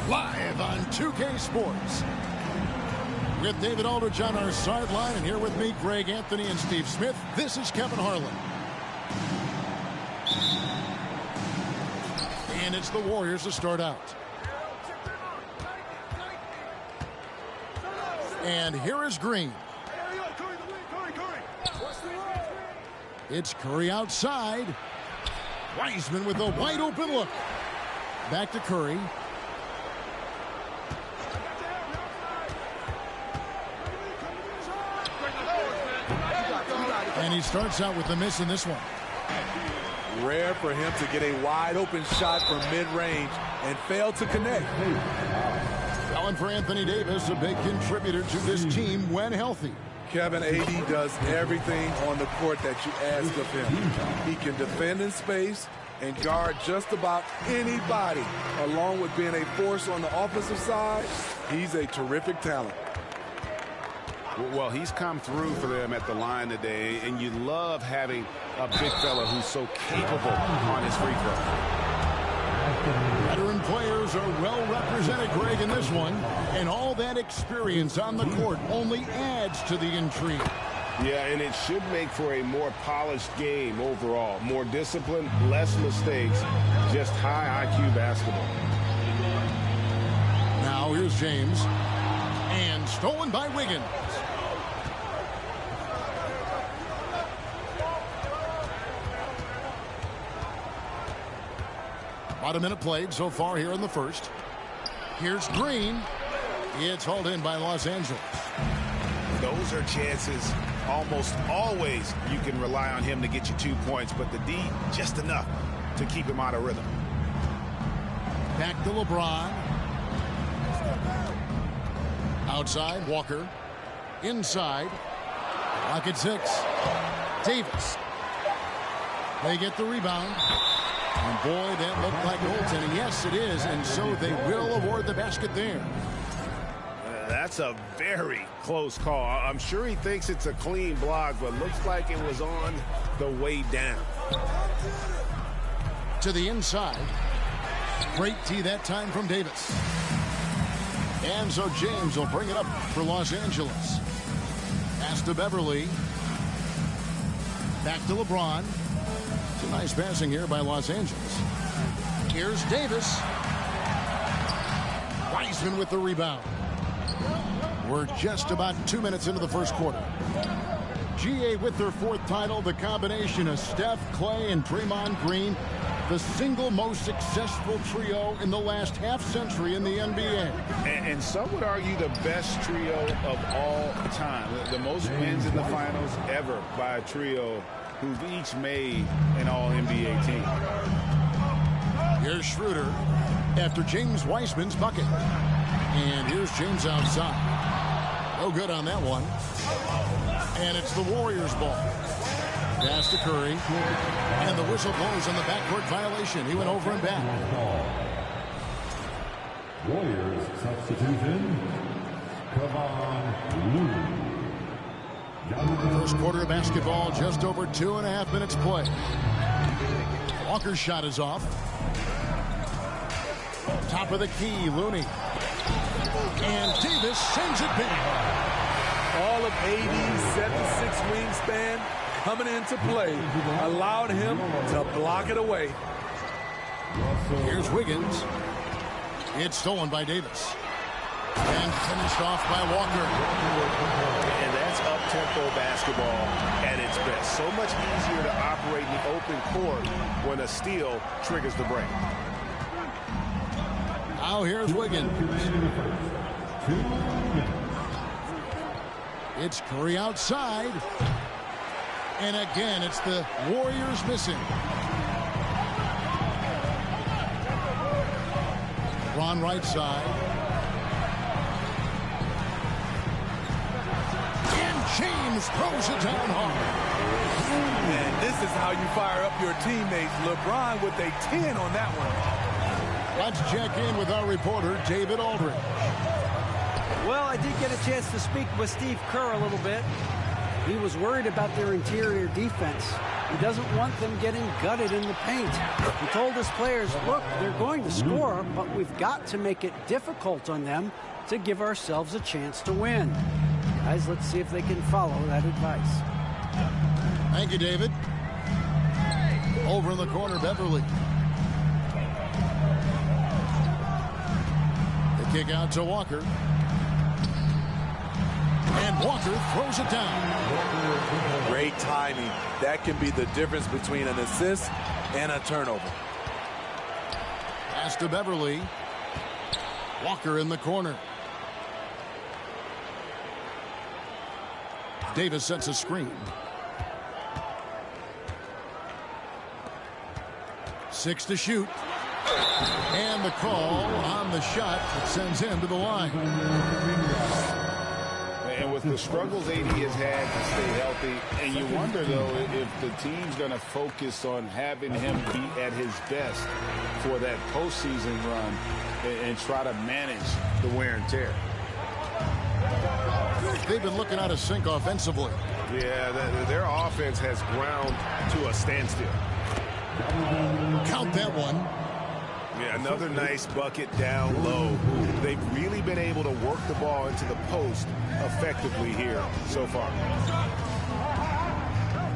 Live on 2K Sports. With David Aldridge on our sideline, and here with me, Greg Anthony and Steve Smith, this is Kevin Harlan. And it's the Warriors to start out. And here is Green. It's Curry outside. Wiseman with a wide open look. Back to Curry. And he starts out with the miss in this one. Rare for him to get a wide open shot from mid-range and fail to connect. Calling for Anthony Davis, a big contributor to this team when healthy. Kevin, AD does everything on the court that you ask of him. He can defend in space and guard just about anybody. Along with being a force on the offensive side, he's a terrific talent. Well, he's come through for them at the line today, and you love having a big fella who's so capable on his free throw. Veteran players are well represented, Greg, in this one, and all that experience on the court only adds to the intrigue. Yeah, and it should make for a more polished game overall. More discipline, less mistakes, just high IQ basketball. Now here's James, and stolen by Wiggins. About a minute played so far here in the first. Here's Green. It's hauled in by Los Angeles. Those are chances almost always you can rely on him to get you 2 points, but the D just enough to keep him out of rhythm. Back to LeBron. Outside, Walker. Inside. Lock at 6. Davis. They get the rebound. And boy, that looked like goaltending. Yes, it is, and so they will award the basket there. That's a very close call. I'm sure he thinks it's a clean block, but looks like it was on the way down. To the inside. Great tee that time from Davis. And so James will bring it up for Los Angeles. Pass to Beverly. Back to LeBron. It's a nice passing here by Los Angeles. Here's Davis. Wiseman with the rebound. We're just about 2 minutes into the first quarter. GA with their 4th title, the combination of Steph, Clay, and Draymond Green, the single most successful trio in the last half-century in the NBA. And some would argue the best trio of all time. The most wins in the finals ever by a trio who've each made an All-NBA team. Here's Schroeder after James Wiseman's bucket. And here's James outside. No good on that one. And it's the Warriors' ball. Pass to Curry. And the whistle blows on the backcourt violation. He went over and back. Warriors substitution. First quarter of basketball, just over 2.5 minutes play. Walker's shot is off. Top of the key, Looney. And Davis sends it back. All of AD's 7'6" wingspan coming into play, allowed him to block it away. Here's Wiggins. It's stolen by Davis. And finished off by Walker. And that's up-tempo basketball at its best. So much easier to operate in the open court when a steal triggers the break. Now here's Wiggins. It's Curry outside. And again, it's the Warriors missing. Ron right side. And James throws it down hard. And this is how you fire up your teammates. LeBron with a 10 on that one. Let's check in with our reporter, David Aldridge. Well, I did get a chance to speak with Steve Kerr a little bit. He was worried about their interior defense. He doesn't want them getting gutted in the paint. He told his players, look, they're going to score, but we've got to make it difficult on them to give ourselves a chance to win. Guys, let's see if they can follow that advice. Thank you, David. Over in the corner, Beverly. The kick out to Walker. And Walker throws it down. Great timing. That can be the difference between an assist and a turnover. Pass to Beverly. Walker in the corner. Davis sets a screen. 6 to shoot. And the call on the shot that sends him to the line. And with the struggles AD has had to stay healthy, and you wonder, though, if the team's going to focus on having him be at his best for that postseason run and try to manage the wear and tear. They've been looking out of sync offensively. Yeah, their offense has ground to a standstill. Count that one. Yeah, another nice bucket down low. They've really been able to work the ball into the post effectively here so far.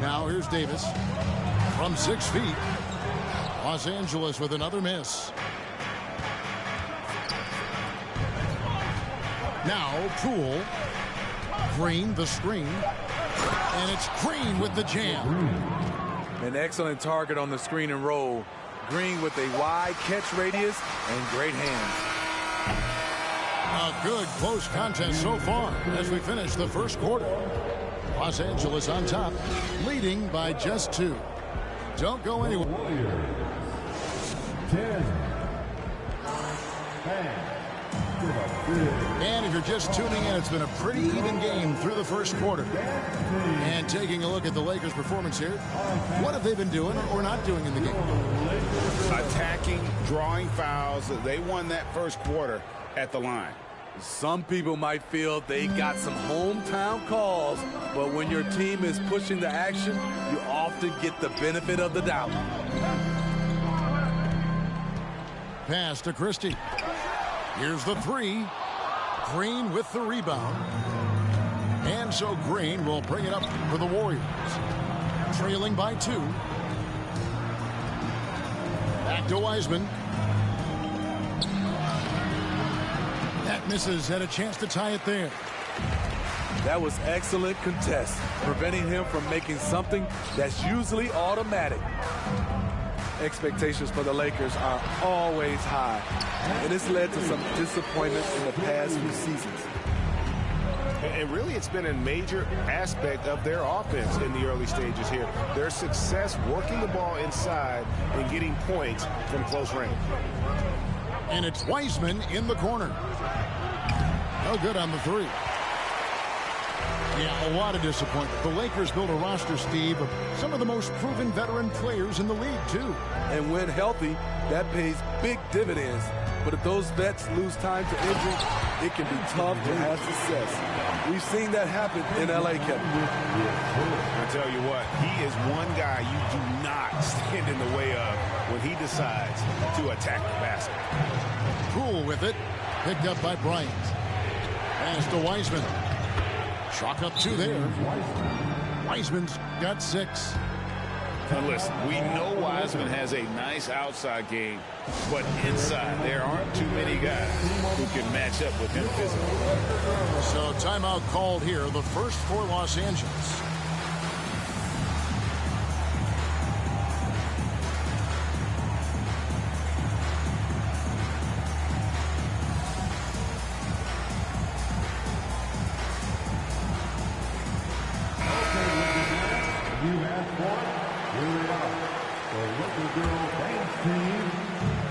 Now here's Davis from 6 feet. Los Angeles with another miss. Now Poole. Green the screen. And it's Green with the jam. An excellent target on the screen and roll. Green with a wide catch radius and great hands. A good close contest so far as we finish the first quarter. Los Angeles on top, leading by just 2. Don't go anywhere. Warriors 10. And if you're just tuning in, it's been a pretty even game through the first quarter. And taking a look at the Lakers' performance here, what have they been doing or not doing in the game? Attacking, drawing fouls. They won that first quarter at the line. Some people might feel they got some hometown calls, but when your team is pushing the action, you often get the benefit of the doubt. Pass to Christie. Here's the 3. Green with the rebound. And so Green will bring it up for the Warriors. Trailing by 2. Back to Wiseman. That misses. Had a chance to tie it there. That was excellent contest, preventing him from making something that's usually automatic. Expectations for the Lakers are always high, and it's led to some disappointment in the past few seasons. And really, it's been a major aspect of their offense in the early stages here. Their success working the ball inside and getting points from close range. And it's Wiseman in the corner. No good on the 3. Yeah, a lot of disappointment. The Lakers built a roster, Steve, of some of the most proven veteran players in the league, too. And when healthy, that pays big dividends. But if those vets lose time to injury, it can be tough to have success. We've seen that happen in L.A., Kevin. I tell you what, he is one guy you do not stand in the way of when he decides to attack the basket. Poole with it. Picked up by Bryant. Pass to Wiseman. Chalk up 2 there. Wiseman's got 6. Now listen, we know Wiseman has a nice outside game, but inside there aren't too many guys who can match up with him physically. So timeout called here, the first for Los Angeles.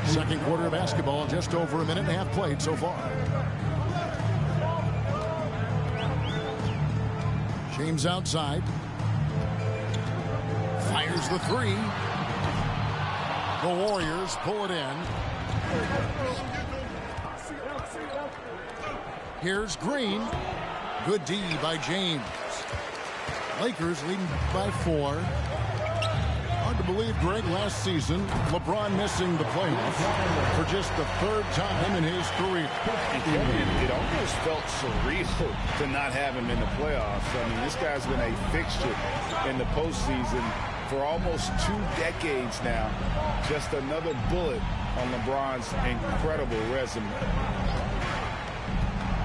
Second quarter of basketball, just over a minute and a half played so far. James outside. Fires the 3. The Warriors pull it in. Here's Green. Good D by James. Lakers leading by 4. Hard to believe, Greg, last season, LeBron missing the playoffs for just the third time in his career. It almost felt surreal to not have him in the playoffs. I mean, this guy's been a fixture in the postseason for almost 2 decades now. Just another bullet on LeBron's incredible resume.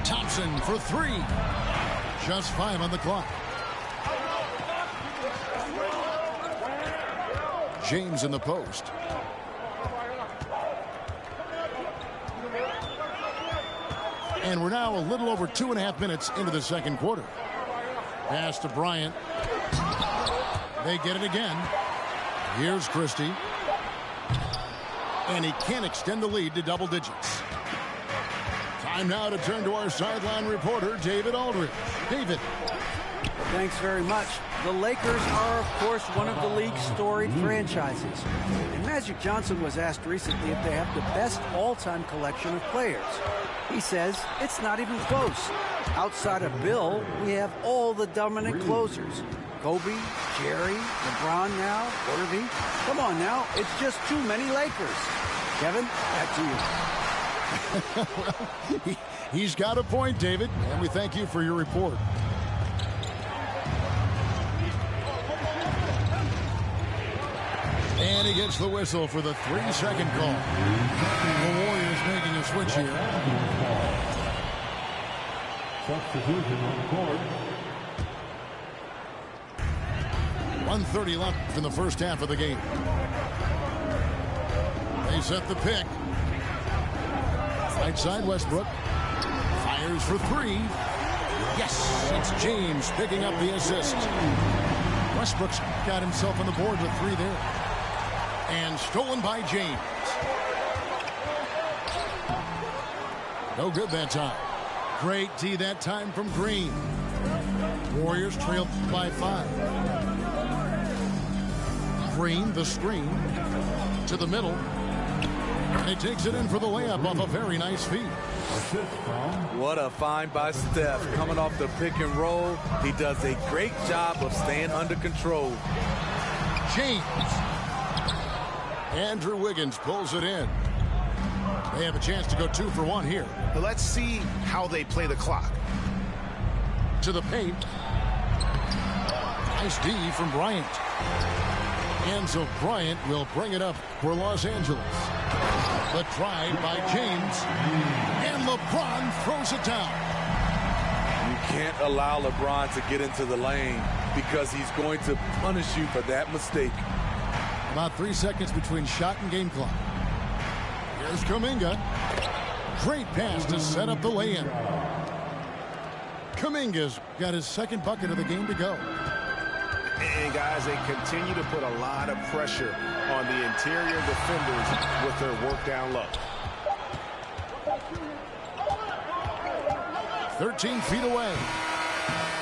Thompson for 3. Just 5 on the clock. James in the post. And we're now a little over 2.5 minutes into the second quarter. Pass to Bryant. They get it again. Here's Christie. And he can't extend the lead to double digits. Time now to turn to our sideline reporter, David Aldridge. David. Thanks very much. The Lakers are, of course, one of the league's storied franchises. And Magic Johnson was asked recently if they have the best all-time collection of players. He says it's not even close. Outside of Bill, we have all the dominant closers. Kobe, Jerry, LeBron now, Irving. Come on now, it's just too many Lakers. Kevin, back to you. He's got a point, David, and we thank you for your report. And he gets the whistle for the 3-second call. The Warriors making a switch here. Substitution on the court. 1:30 left in the first half of the game. They set the pick. Right side, Westbrook. Fires for 3. Yes, it's James picking up the assist. Westbrook's got himself on the board with 3 there. And stolen by James. No good that time. Great D that time from Green. Warriors trailed by 5. Green, the screen, to the middle. And he takes it in for the layup off a very nice feed. What a find by Steph. Coming off the pick and roll, he does a great job of staying under control. James. Andrew Wiggins pulls it in. They have a chance to go 2 for 1 here. But let's see how they play the clock. To the paint. Nice D from Bryant. And so Bryant will bring it up for Los Angeles. The try by James. And LeBron throws it down. You can't allow LeBron to get into the lane because he's going to punish you for that mistake. About 3 seconds between shot and game clock. Here's Kuminga. Great pass to set up the lay-in. Kuminga's got his second bucket of the game to go. And guys, they continue to put a lot of pressure on the interior defenders with their work down low. 13 feet away.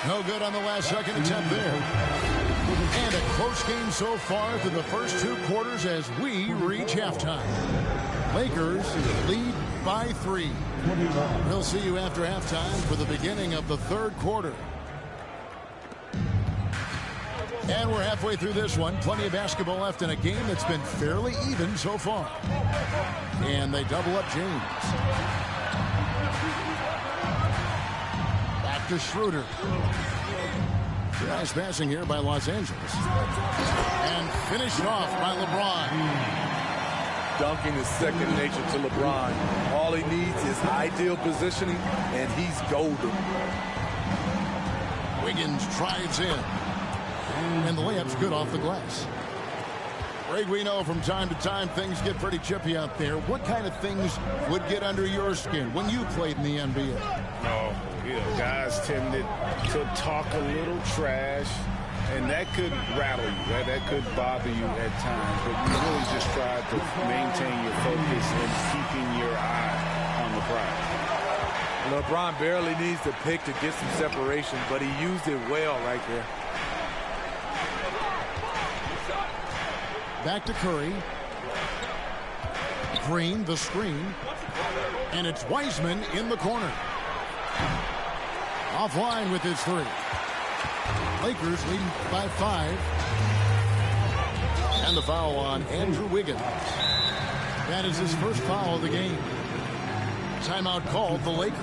No good on the last second attempt there. And a close game so far through the first 2 quarters as we reach halftime. Lakers lead by 3. We'll see you after halftime for the beginning of the third quarter. And we're halfway through this one. Plenty of basketball left in a game that's been fairly even so far. And they double up James. Back to Schroeder. Nice passing here by Los Angeles. And finished off by LeBron. Dunking is second nature to LeBron. All he needs is ideal positioning, and he's golden. Wiggins drives in. And the layup's good off the glass. Greg, we know from time to time things get pretty chippy out there. What kind of things would get under your skin when you played in the NBA? Oh, guys tended to talk a little trash, and that could rattle you. That could bother you at times. But you really just try to maintain your focus and keeping your eye on the prize. LeBron barely needs the pick to get some separation, but he used it well right there. Back to Curry. Green, the screen. And it's Wiseman in the corner. Offline with his 3. Lakers leading by 5. And the foul on Andrew Wiggins. That is his first foul of the game. Timeout called the Lakers.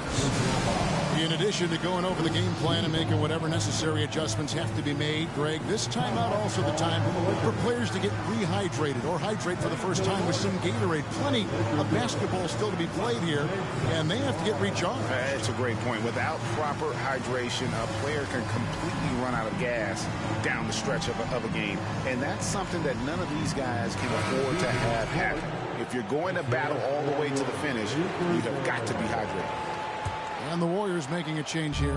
In addition to going over the game plan and making whatever necessary adjustments have to be made, Greg, this timeout also the time for players to get rehydrated or hydrate for the first time with some Gatorade. Plenty of basketball still to be played here, and they have to get recharged. That's a great point. Without proper hydration, a player can completely run out of gas down the stretch of a game, and that's something that none of these guys can afford to have happen. If you're going to battle all the way to the finish, you have got to be hydrated. And the Warriors making a change here.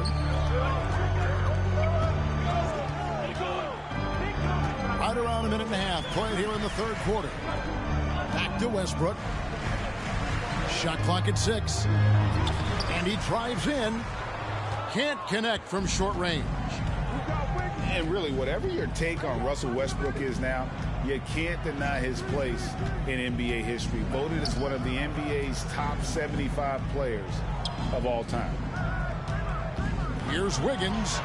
Right around a minute and a half played here in the third quarter. Back to Westbrook. Shot clock at 6. And he drives in. Can't connect from short range. And really, whatever your take on Russell Westbrook is now, you can't deny his place in NBA history. Voted as one of the NBA's top 75 players of all time. Here's Wiggins.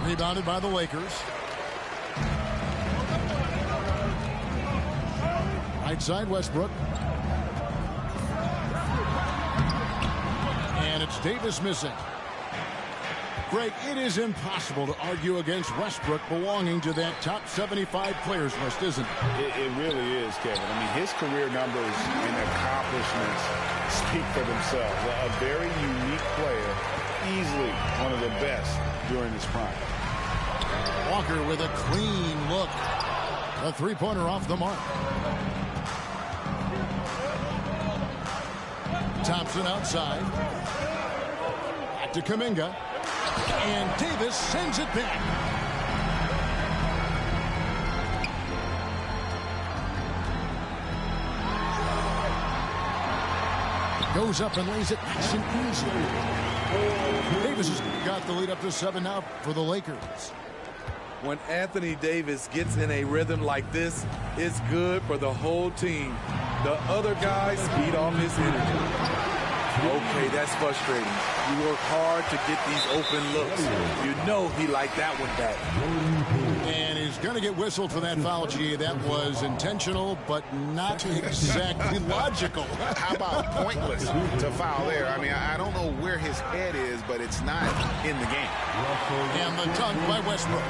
Rebounded by the Lakers. Right side Westbrook. And it's Davis missing. Greg, it is impossible to argue against Westbrook belonging to that top 75 players list, isn't it? It really is, Kevin. I mean, his career numbers and accomplishments speak for themselves. A very unique player, easily one of the best during his prime. Walker with a clean look. A three-pointer off the mark. Thompson outside. Back to Kuminga. And Davis sends it back. Goes up and lays it nice and easy. Davis has got the lead up to 7 now for the Lakers. When Anthony Davis gets in a rhythm like this, it's good for the whole team. The other guys feed off his energy. Okay, that's frustrating. You work hard to get these open looks. You know he liked that one back. And he's going to get whistled for that foul, G. That was intentional, but not exactly logical. How about pointless to foul there? I mean, I don't know where his head is, but it's not in the game. And the dunk by Westbrook.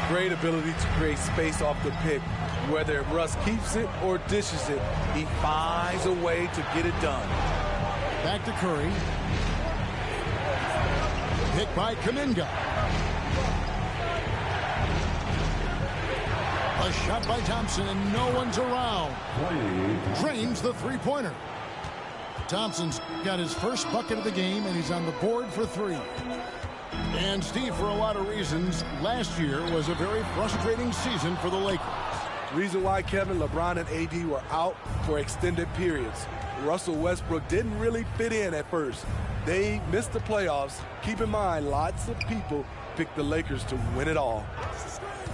Great ability to create space off the pick. Whether Russ keeps it or dishes it, he finds a way to get it done. Back to Curry. Pick by Kuminga. A shot by Thompson, and no one's around. Drains the three-pointer. Thompson's got his first bucket of the game, and he's on the board for 3. And Steve, for a lot of reasons, last year was a very frustrating season for the Lakers. Reason why Kevin, LeBron, and AD were out for extended periods. Russell Westbrook didn't really fit in at first. They missed the playoffs. Keep in mind, lots of people picked the Lakers to win it all.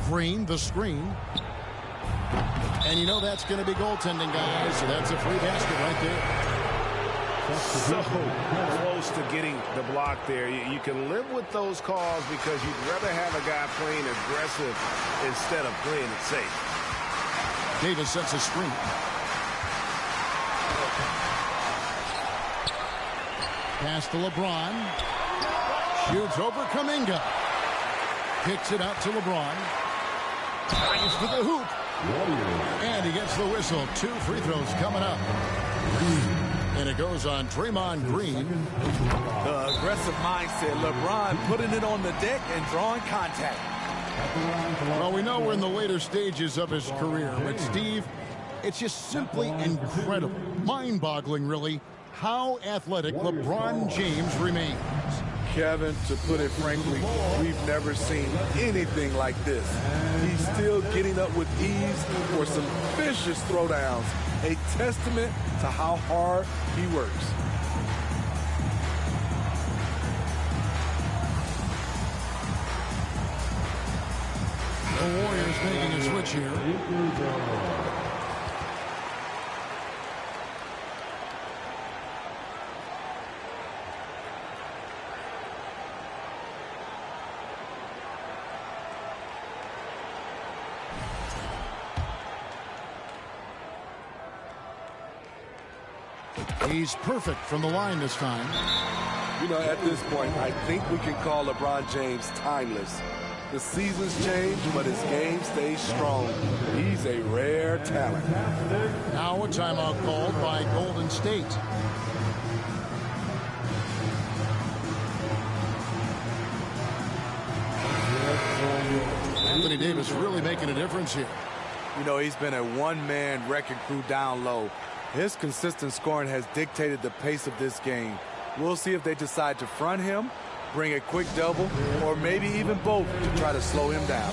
Green, the screen. And you know that's going to be goaltending, guys. So that's a free basket right there. So close to getting the block there. You can live with those calls because you'd rather have a guy playing aggressive instead of playing it safe. Davis sets a screen. Pass to LeBron. Shoots over Kuminga. Kicks it out to LeBron. Tries for the hoop. And he gets the whistle. 2 free throws coming up. And it goes on Draymond Green. The aggressive mindset. LeBron putting it on the deck and drawing contact. Well, we know we're in the later stages of his career, but Steve, it's just simply incredible, mind-boggling, really, how athletic LeBron James remains. Kevin, to put it frankly, we've never seen anything like this. He's still getting up with ease for some vicious throwdowns, a testament to how hard he works. The Warriors making a switch here. He's perfect from the line this time. You know, at this point, I think we can call LeBron James timeless. The seasons change, but his game stays strong. He's a rare talent. Now a timeout called by Golden State. Anthony Davis really making a difference here. You know, he's been a one-man wrecking crew down low. His consistent scoring has dictated the pace of this game. We'll see if they decide to front him, bring a quick double, or maybe even both to try to slow him down.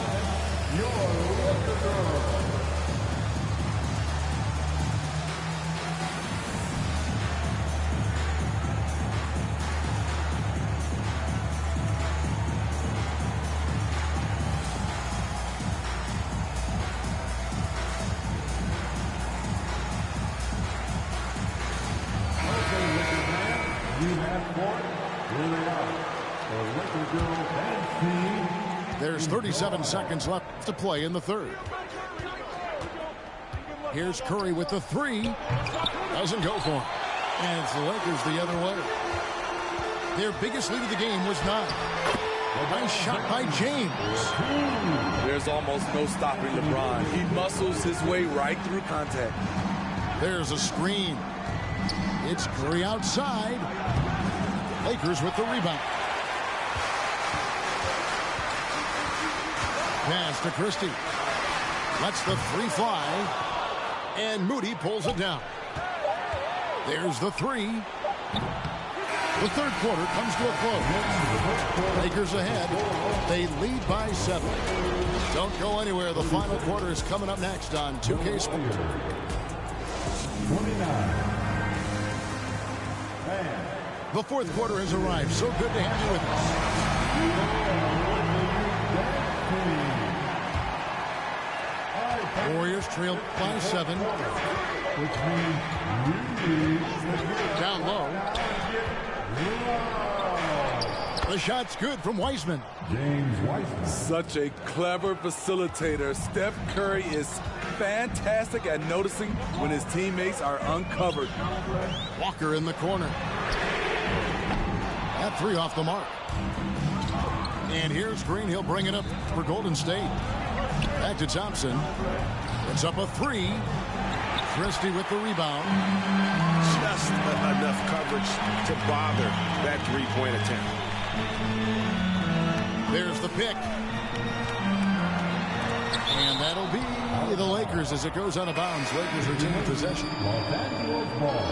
There's 37 seconds left to play in the third. Here's Curry with the three. Doesn't go for him. And it's the Lakers the other way. Their biggest lead of the game was 9. A nice shot by James. There's almost no stopping LeBron. He muscles his way right through contact. There's a screen. It's Curry outside. Lakers with the rebound. Pass to Christie. Lets the three fly. And Moody pulls it down. There's the three. The third quarter comes to a close. Lakers ahead. They lead by 7. Don't go anywhere. The final quarter is coming up next on 2K Sports. 29. The fourth quarter has arrived. So good to have you with us. Warriors trail by 7. Down low. The shot's good from Wiseman. James Wiseman. Such a clever facilitator. Steph Curry is fantastic at noticing when his teammates are uncovered. Walker in the corner. That three off the mark. And here's Green. He'll bring it up for Golden State. Back to Thompson. It's up a three. Christie with the rebound. Just enough coverage to bother that three-point attempt. There's the pick. And that'll be the Lakers as it goes out of bounds. Lakers retain possession. Los Angeles ball.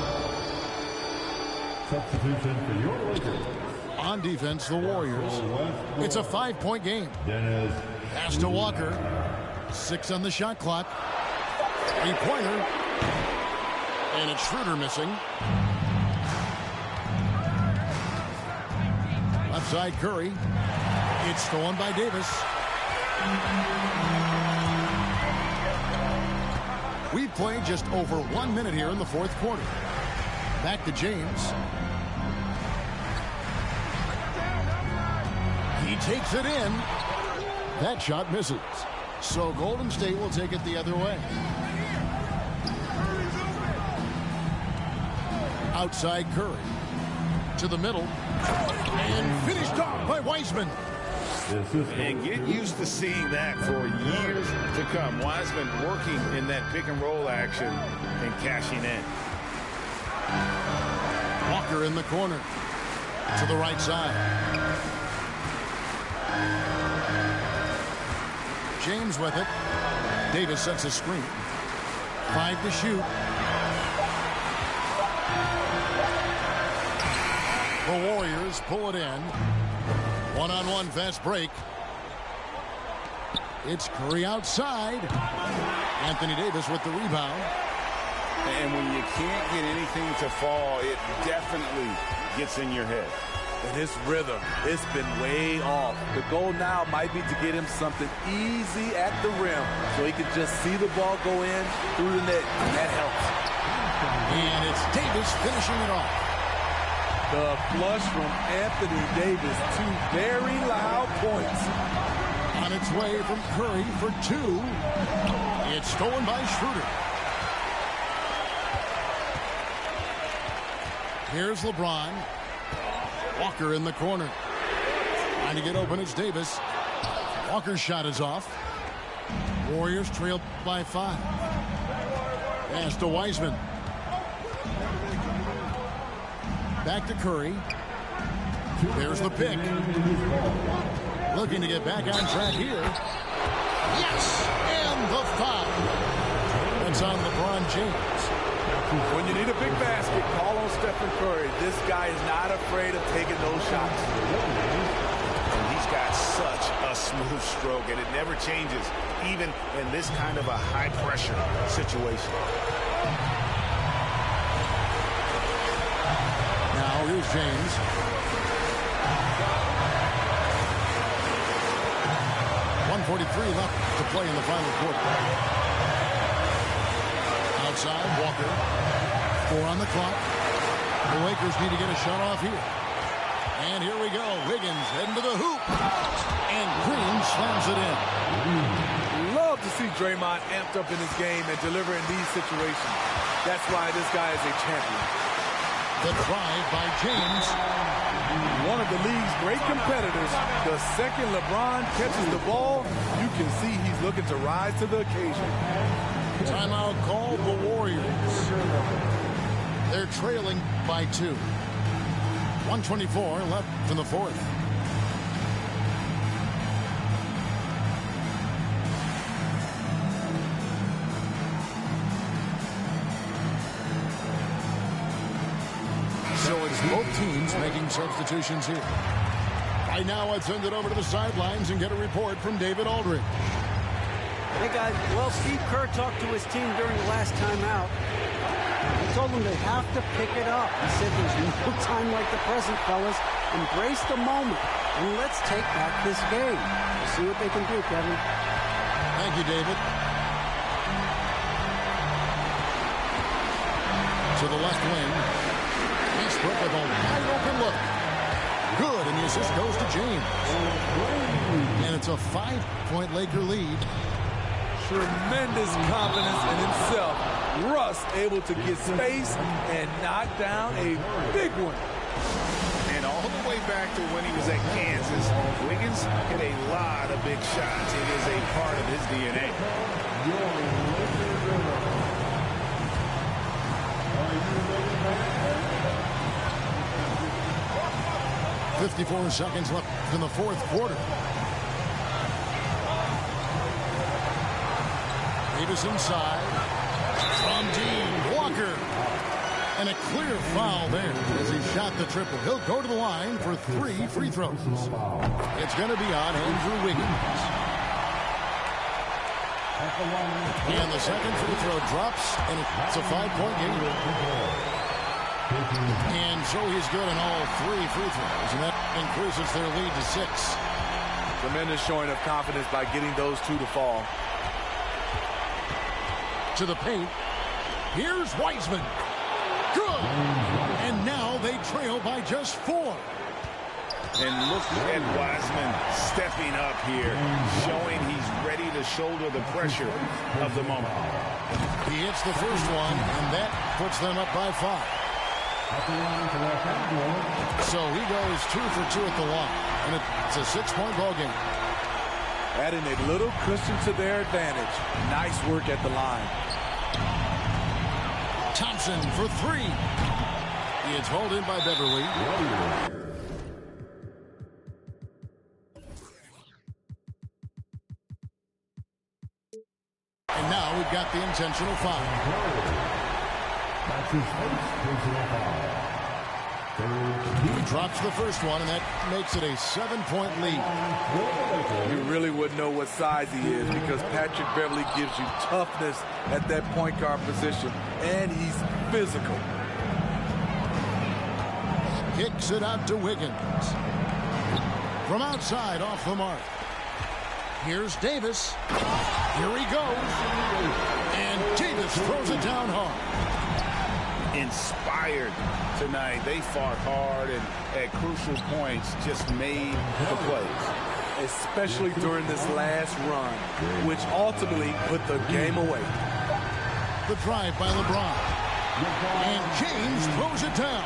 Substitution for your Lakers. On defense, the Warriors. It's a 5-point game. Dennis. Pass to Walker. 6 on the shot clock. Three-pointer. And it's Schroeder missing. Left side Curry. It's stolen by Davis. We've played just over 1 minute here in the fourth quarter. Back to James. He takes it in. That shot misses. So Golden State will take it the other way. Outside Curry. To the middle. And finished off by Wiseman. And get used to seeing that for years to come. Wiseman working in that pick and roll action and cashing in. Walker in the corner. To the right side. James with it. Davis sets a screen. 5 to shoot. The Warriors pull it in. One-on-one fast break. It's Curry outside. Anthony Davis with the rebound. And when you can't get anything to fall, it definitely gets in your head. And his rhythm, it's been way off. The goal now might be to get him something easy at the rim so he can just see the ball go in through the net. That helps. And it's Davis finishing it off. The flush from Anthony Davis. 2 very loud points. On its way from Curry for 2. It's stolen by Schroeder. Here's LeBron. Walker in the corner. Trying to get open, it's Davis. Walker's shot is off. Warriors trail by 5. Pass to Wiseman. Back to Curry. There's the pick. Looking to get back on track here. Yes! And the foul. That's on LeBron James. When you need a big basket, call on Stephen Curry. This guy is not afraid of taking those shots. And he's got such a smooth stroke, and it never changes, even in this kind of a high-pressure situation. Now here's James. .143 left to play in the final quarter. Outside, Walker. 4 on the clock. The Lakers need to get a shot off here. And here we go. Wiggins heading to the hoop. And Green slams it in. Love to see Draymond amped up in his game and deliver in these situations. That's why this guy is a champion. The drive by James. One of the league's great competitors. The second LeBron catches the ball, you can see he's looking to rise to the occasion. Timeout called the Warriors. They're trailing by 2. 124 left in the fourth. So it's both teams making substitutions here. Right now, I'd send it over to the sidelines and get a report from David Aldridge. Hey, guys. Well, Steve Kerr talked to his team during the last timeout. He told them they have to pick it up. He said there's no time like the present, fellas. Embrace the moment, and let's take back this game. We'll see what they can do, Kevin. Thank you, David. To the left wing. Eastbrook with a wide open look. Good, and the assist goes to James. And it's a 5-point Laker lead. Tremendous confidence in himself. Russ able to get space and knock down a big one. And all the way back to when he was at Kansas, Wiggins hit a lot of big shots. It is a part of his DNA. 54 seconds left in the fourth quarter. Davis inside. From deep, Walker. And a clear foul there as he shot the triple. He'll go to the line for 3 free throws. It's going to be on Andrew Wiggins. And the second free throw drops, and it's a 5-point game. And so he's good on all 3 free throws, and that increases their lead to 6. Tremendous showing of confidence by getting those 2 to fall. To the paint. Here's Wiseman. Good. And now they trail by just 4. And look at Wiseman stepping up here, showing he's ready to shoulder the pressure of the moment. He hits the first one, and that puts them up by 5. So he goes 2 for 2 at the line, and it's a 6-point ball game. Adding a little cushion to their advantage. Nice work at the line. Thompson for 3. It's hauled in by Beverly. And now we've got the intentional foul. That's his first personal foul. He drops the first one, and that makes it a 7-point lead. You really wouldn't know what size he is because Patrick Beverly gives you toughness at that point guard position, and he's physical. Kicks it out to Wiggins. From outside, off the mark. Here's Davis. Here he goes. And Davis throws it down hard. Inspired tonight. They fought hard and at crucial points just made the plays. Especially during this last run, which ultimately put the game away. The drive by LeBron. And James throws it down.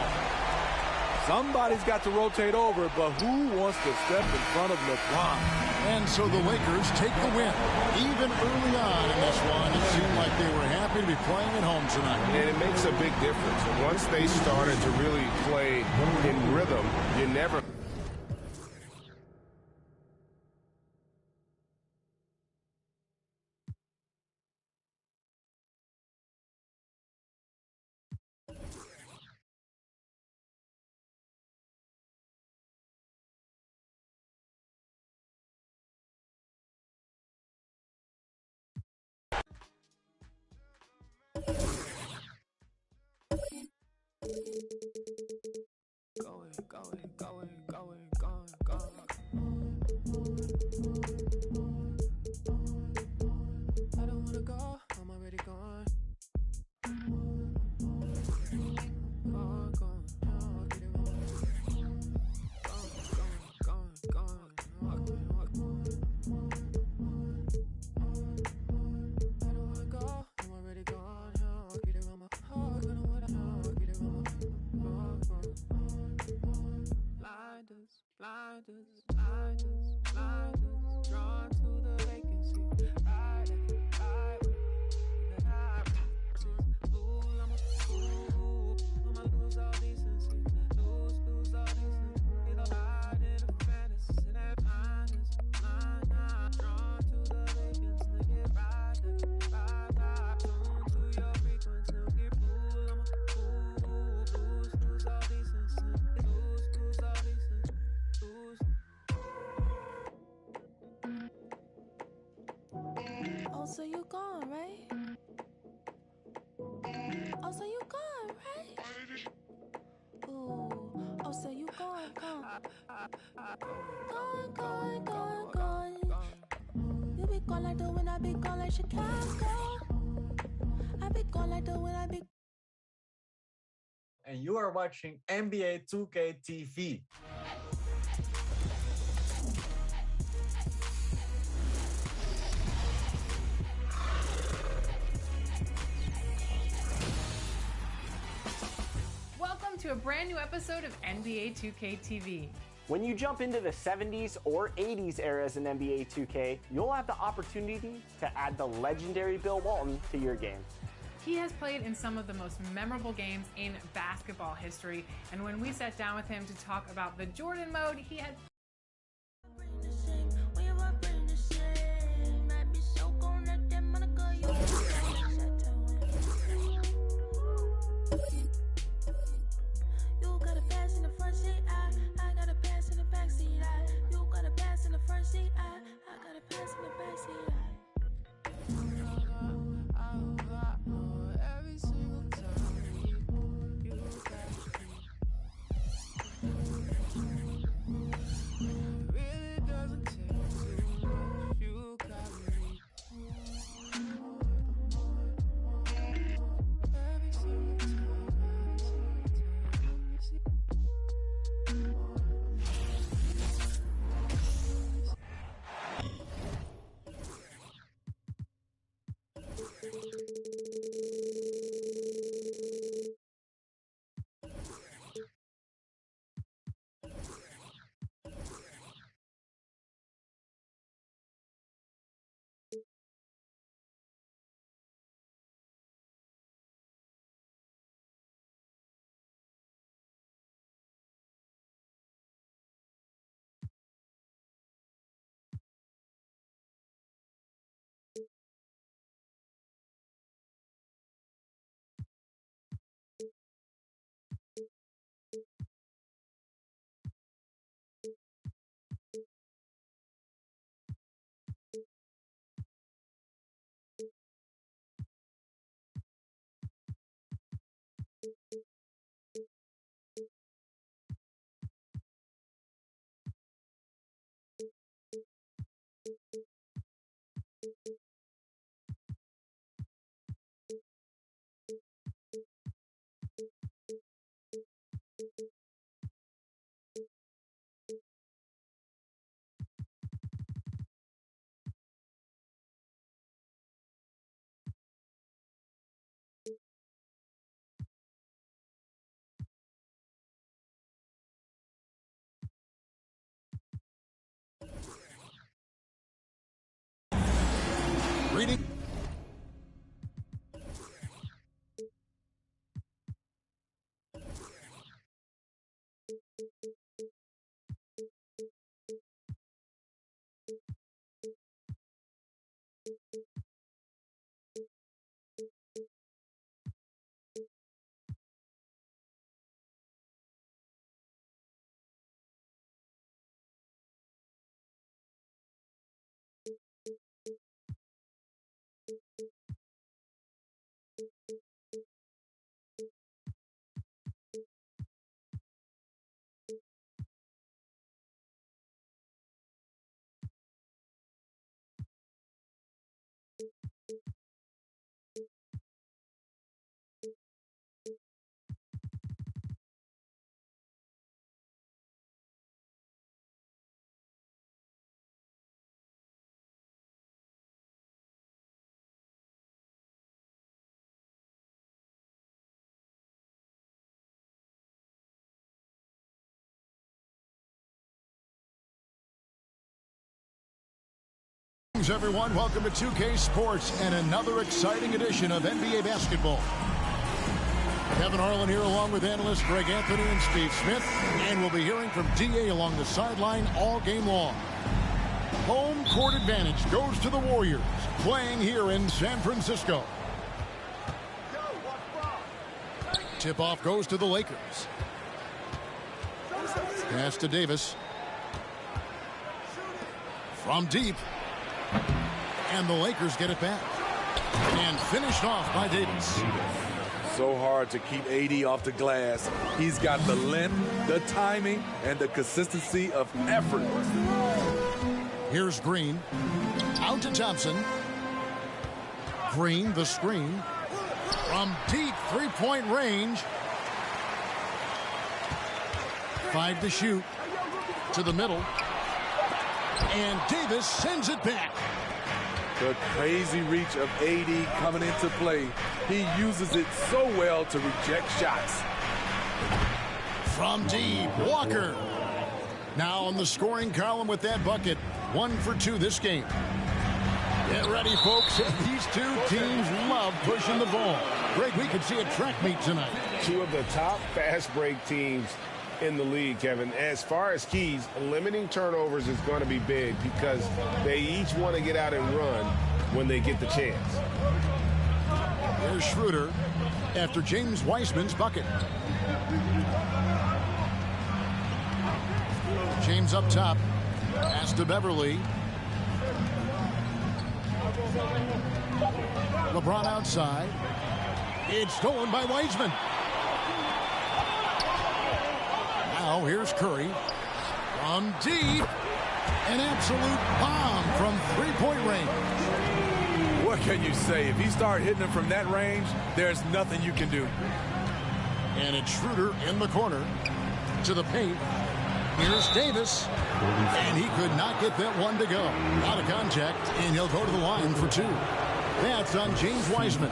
Somebody's got to rotate over, but who wants to step in front of LeBron? And so the Lakers take the win. Even early on in this one, it seemed like they were happy to be playing at home tonight. And it makes a big difference. Once they started to really play in rhythm, you never... I don't wanna go, I'm already gone. Gone, I'll get it wrong. Gone. I don't wanna go, I'm already gone. I'll get it wrong. I'll get it wrong. Blinders, drawn to the vacancy. Ride with the high rises. I'ma lose all decency. Lose all decency. Get a ride in a fantasy. That blinders, drawn to the vacancy. Get ride. Tune to your frequency. Get fool. Lose all decency. Lose all decency. Oh, so you gone, right? Oh, so you gone, right? Ooh, oh, so you gone. Gone. You be gone like the wind, I be gone like Chicago. I be gone like the wind, I be. And you are watching NBA 2K TV. Welcome to a brand new episode of NBA 2K TV. When you jump into the 70s or 80s eras in NBA 2K, you'll have the opportunity to add the legendary Bill Walton to your game. He has played in some of the most memorable games in basketball history, and when we sat down with him to talk about the Jordan mode, he had Everyone, welcome to 2K Sports and another exciting edition of NBA basketball. Kevin Harlan here along with analysts Greg Anthony and Steve Smith, and we'll be hearing from DA along the sideline all game long. Home court advantage goes to the Warriors, playing here in San Francisco. Tip-off goes to the Lakers. Pass to Davis. From deep. And the Lakers get it back. And finished off by Davis. So hard to keep AD off the glass. He's got the length, the timing, and the consistency of effort. Here's Green. Out to Thompson. Green, the screen. From deep three-point range. 5 to shoot. To the middle. And Davis sends it back. The crazy reach of AD coming into play. He uses it so well to reject shots. From deep, Walker. Now on the scoring column with that bucket. 1 for 2 this game. Get ready, folks. These two teams love pushing the ball. Greg, we could see a track meet tonight. Two of the top fast break teams in the league, Kevin. As far as keys, limiting turnovers is going to be big because they each want to get out and run when they get the chance. Here's Schroeder after James Wiseman's bucket. James up top. Pass to Beverly. LeBron outside. It's stolen by Wiseman. Now here's Curry. From deep. An absolute bomb from three-point range. What can you say? If he started hitting them from that range, there's nothing you can do. And it's Schroeder in the corner. To the paint. Here's Davis. And he could not get that one to go. Out of contact, and he'll go to the line for 2. That's on James Wiseman.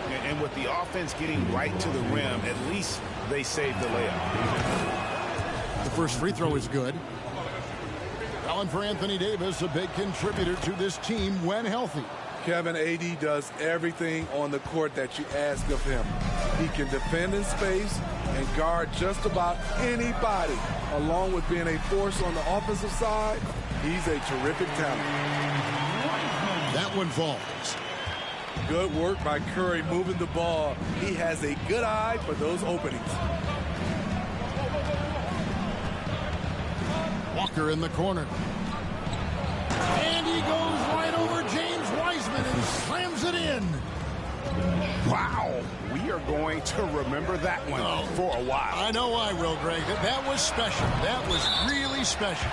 And with the offense getting right to the rim, at least they saved the layup. The first free throw is good. Calling for Anthony Davis, a big contributor to this team when healthy. Kevin, AD does everything on the court that you ask of him. He can defend in space and guard just about anybody. Along with being a force on the offensive side, he's a terrific talent. That one falls. Good work by Curry moving the ball. He has a good eye for those openings. Walker in the corner. And he goes right over James Wiseman and slams it in. Wow. We are going to remember that one for a while. I know I will, Greg. That was special. That was really special.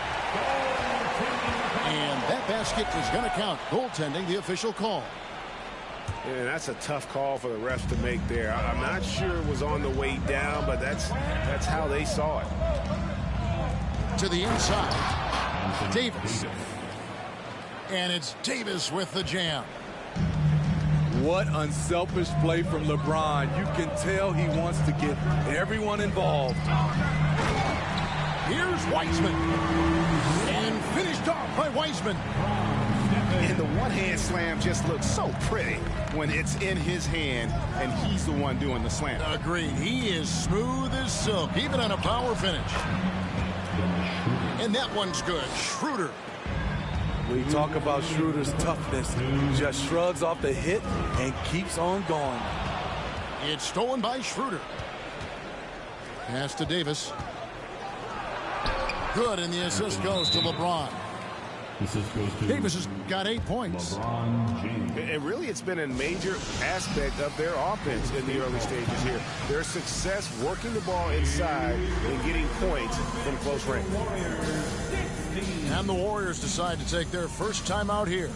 And that basket is going to count. Goaltending, the official call. And that's a tough call for the refs to make there. I'm not sure it was on the way down, but that's how they saw it. To the inside. Davis. And it's Davis with the jam. What unselfish play from LeBron. You can tell he wants to get everyone involved. Here's Wiseman. And finished off by Wiseman. And the one-hand slam just looks so pretty when it's in his hand and he's the one doing the slam. Agreed. He is smooth as silk, even on a power finish. And that one's good. Schroeder. We talk about Schroeder's toughness. He just shrugs off the hit and keeps on going. It's stolen by Schroeder. Pass to Davis. Good, and the assist goes to LeBron. Davis has got 8 points. And really, it's been a major aspect of their offense in the early stages here. Their success working the ball inside and getting points from close range. And the Warriors decide to take their first time out here.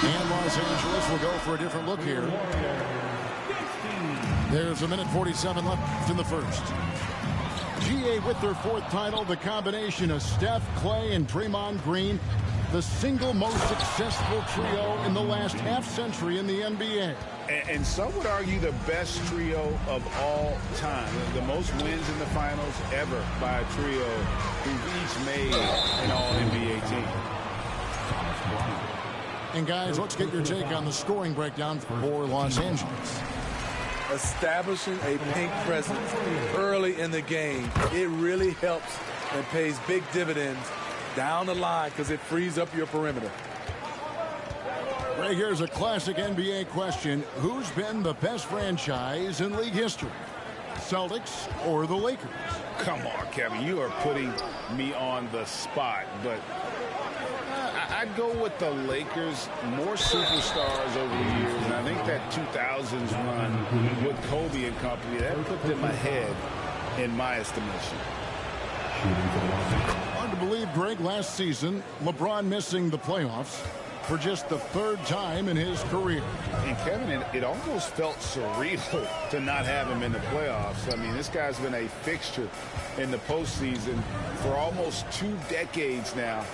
And Los Angeles will go for a different look here. There's 1:47 left in the first. GA with their 4th title, the combination of Steph, Clay, and Draymond Green the single most successful trio in the last half-century in the NBA. And some would argue the best trio of all time. The most wins in the finals ever by a trio who've each made an All-NBA team. And guys, let's get your take on the scoring breakdown for Los Angeles. Establishing a paint presence early in the game, it really helps and pays big dividends down the line because it frees up your perimeter. Right, here's a classic NBA question. Who's been the best franchise in league history? Celtics or the Lakers? Come on, Kevin. You are putting me on the spot, but I'd go with the Lakers. More superstars over the years, and I think that 2000s run with Kobe and company, that put them ahead in my estimation. Hard to believe, Greg, last season, LeBron missing the playoffs for just the third time in his career. And Kevin, it almost felt surreal to not have him in the playoffs. I mean, this guy's been a fixture in the postseason for almost 2 decades now.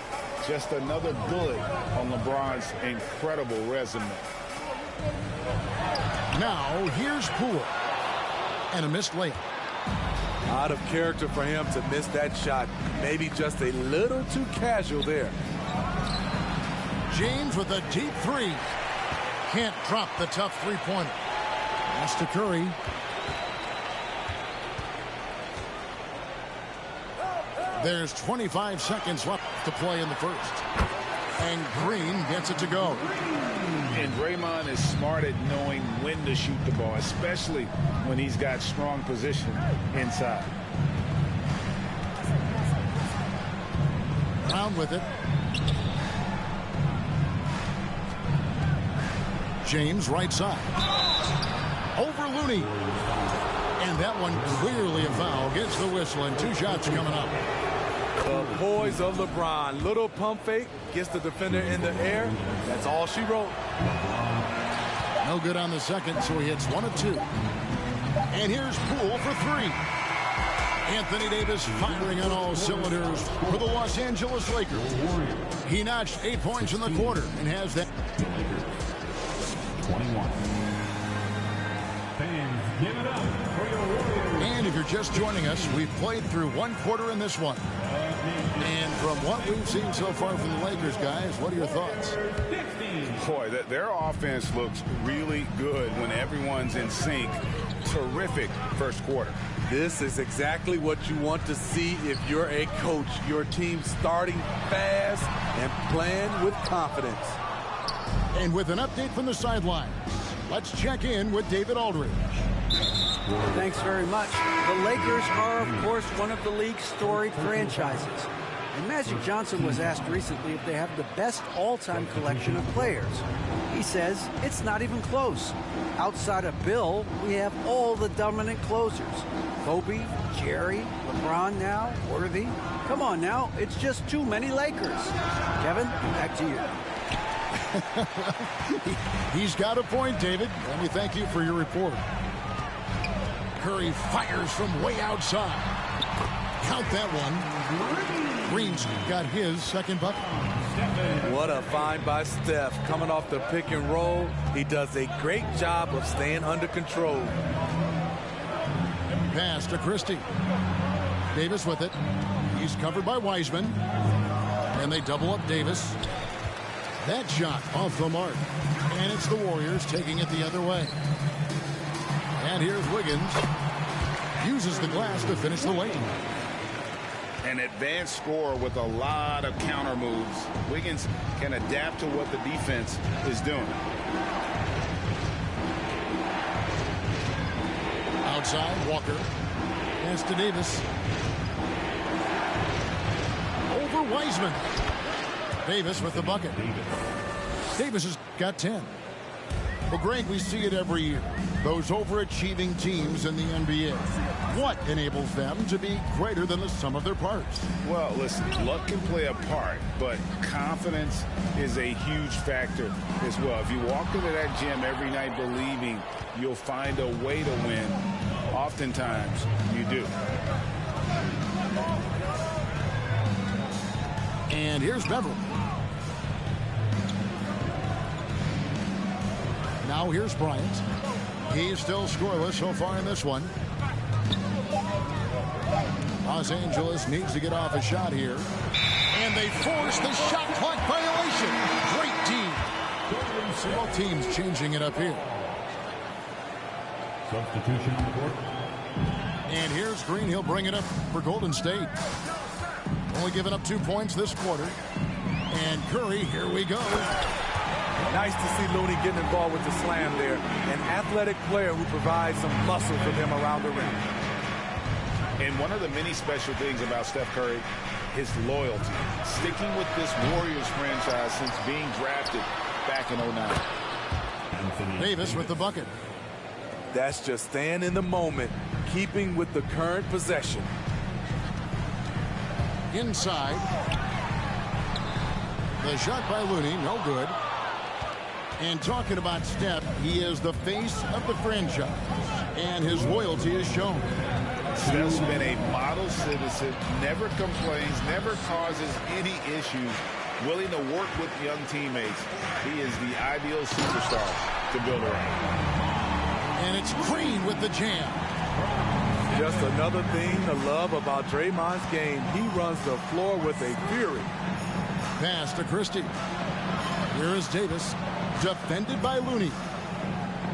Just another bullet on LeBron's incredible resume. Now, here's Poole. And a missed layup. Out of character for him to miss that shot. Maybe just a little too casual there. James with a deep three. Can't drop the tough three-pointer. Pass to Curry. There's 25 seconds left to play in the first. And Green gets it to go. And Draymond is smart at knowing when to shoot the ball, especially when he's got strong position inside. Brown with it. James right side. Over Looney. And that one clearly a foul. Gets the whistle and 2 shots coming up. The poise of LeBron. Little pump fake. Gets the defender in the air. That's all she wrote. No good on the second, so he hits 1 of 2. And here's Poole for 3. Anthony Davis firing on all cylinders for the Los Angeles Lakers. He notched 8 points in the quarter and has that. 21. Fans, give it up for your Warriors. And if you're just joining us, we've played through 1 quarter in this one. And from what we've seen so far from the Lakers, guys, what are your thoughts? Boy, their offense looks really good when everyone's in sync. Terrific first quarter. This is exactly what you want to see if you're a coach. Your team starting fast and playing with confidence. And with an update from the sidelines, let's check in with David Aldridge. Thanks very much. The Lakers are, of course, one of the league's storied franchises. And Magic Johnson was asked recently if they have the best all-time collection of players. He says it's not even close. Outside of Bill, we have all the dominant closers. Kobe, Jerry, LeBron now, Worthy. Come on now, it's just too many Lakers. Kevin, back to you. He's got a point, David. Let me thank you for your report. Curry fires from way outside. Count that one. Green's got his second bucket. What a find by Steph. Coming off the pick and roll, he does a great job of staying under control. Pass to Christie. Davis with it. He's covered by Wiseman. And they double up Davis. That shot off the mark. And it's the Warriors taking it the other way. And here's Wiggins. Uses the glass to finish the lane. An advanced scorer with a lot of counter moves. Wiggins can adapt to what the defense is doing. Outside, Walker. Pass to Davis. Over Wiseman. Davis with the bucket. Davis has got 10. Well, Greg, we see it every year. Those overachieving teams in the NBA. What enables them to be greater than the sum of their parts? Well, listen, luck can play a part, but confidence is a huge factor as well. If you walk into that gym every night believing you'll find a way to win, oftentimes you do. And here's Beverly. Now here's Bryant. He's still scoreless so far in this one. Los Angeles needs to get off a shot here. And they force the shot clock violation. Great team. Both teams changing it up here. Substitution on the court. And here's Green. He'll bring it up for Golden State. Only giving up 2 points this quarter. And Curry, here we go. Nice to see Looney getting involved with the slam there. An athletic player who provides some muscle for them around the rim. And one of the many special things about Steph Curry, his loyalty. Sticking with this Warriors franchise since being drafted back in 09. Davis with the bucket. That's just staying in the moment, keeping with the current possession. Inside. The shot by Looney, no good. And talking about Steph, he is the face of the franchise. And his loyalty is shown. Steph's been a model citizen, never complains, never causes any issues, willing to work with young teammates. He is the ideal superstar to build around. And it's Green with the jam. Just another thing to love about Draymond's game. He runs the floor with a fury. Pass to Christie. Here is Davis, defended by Looney.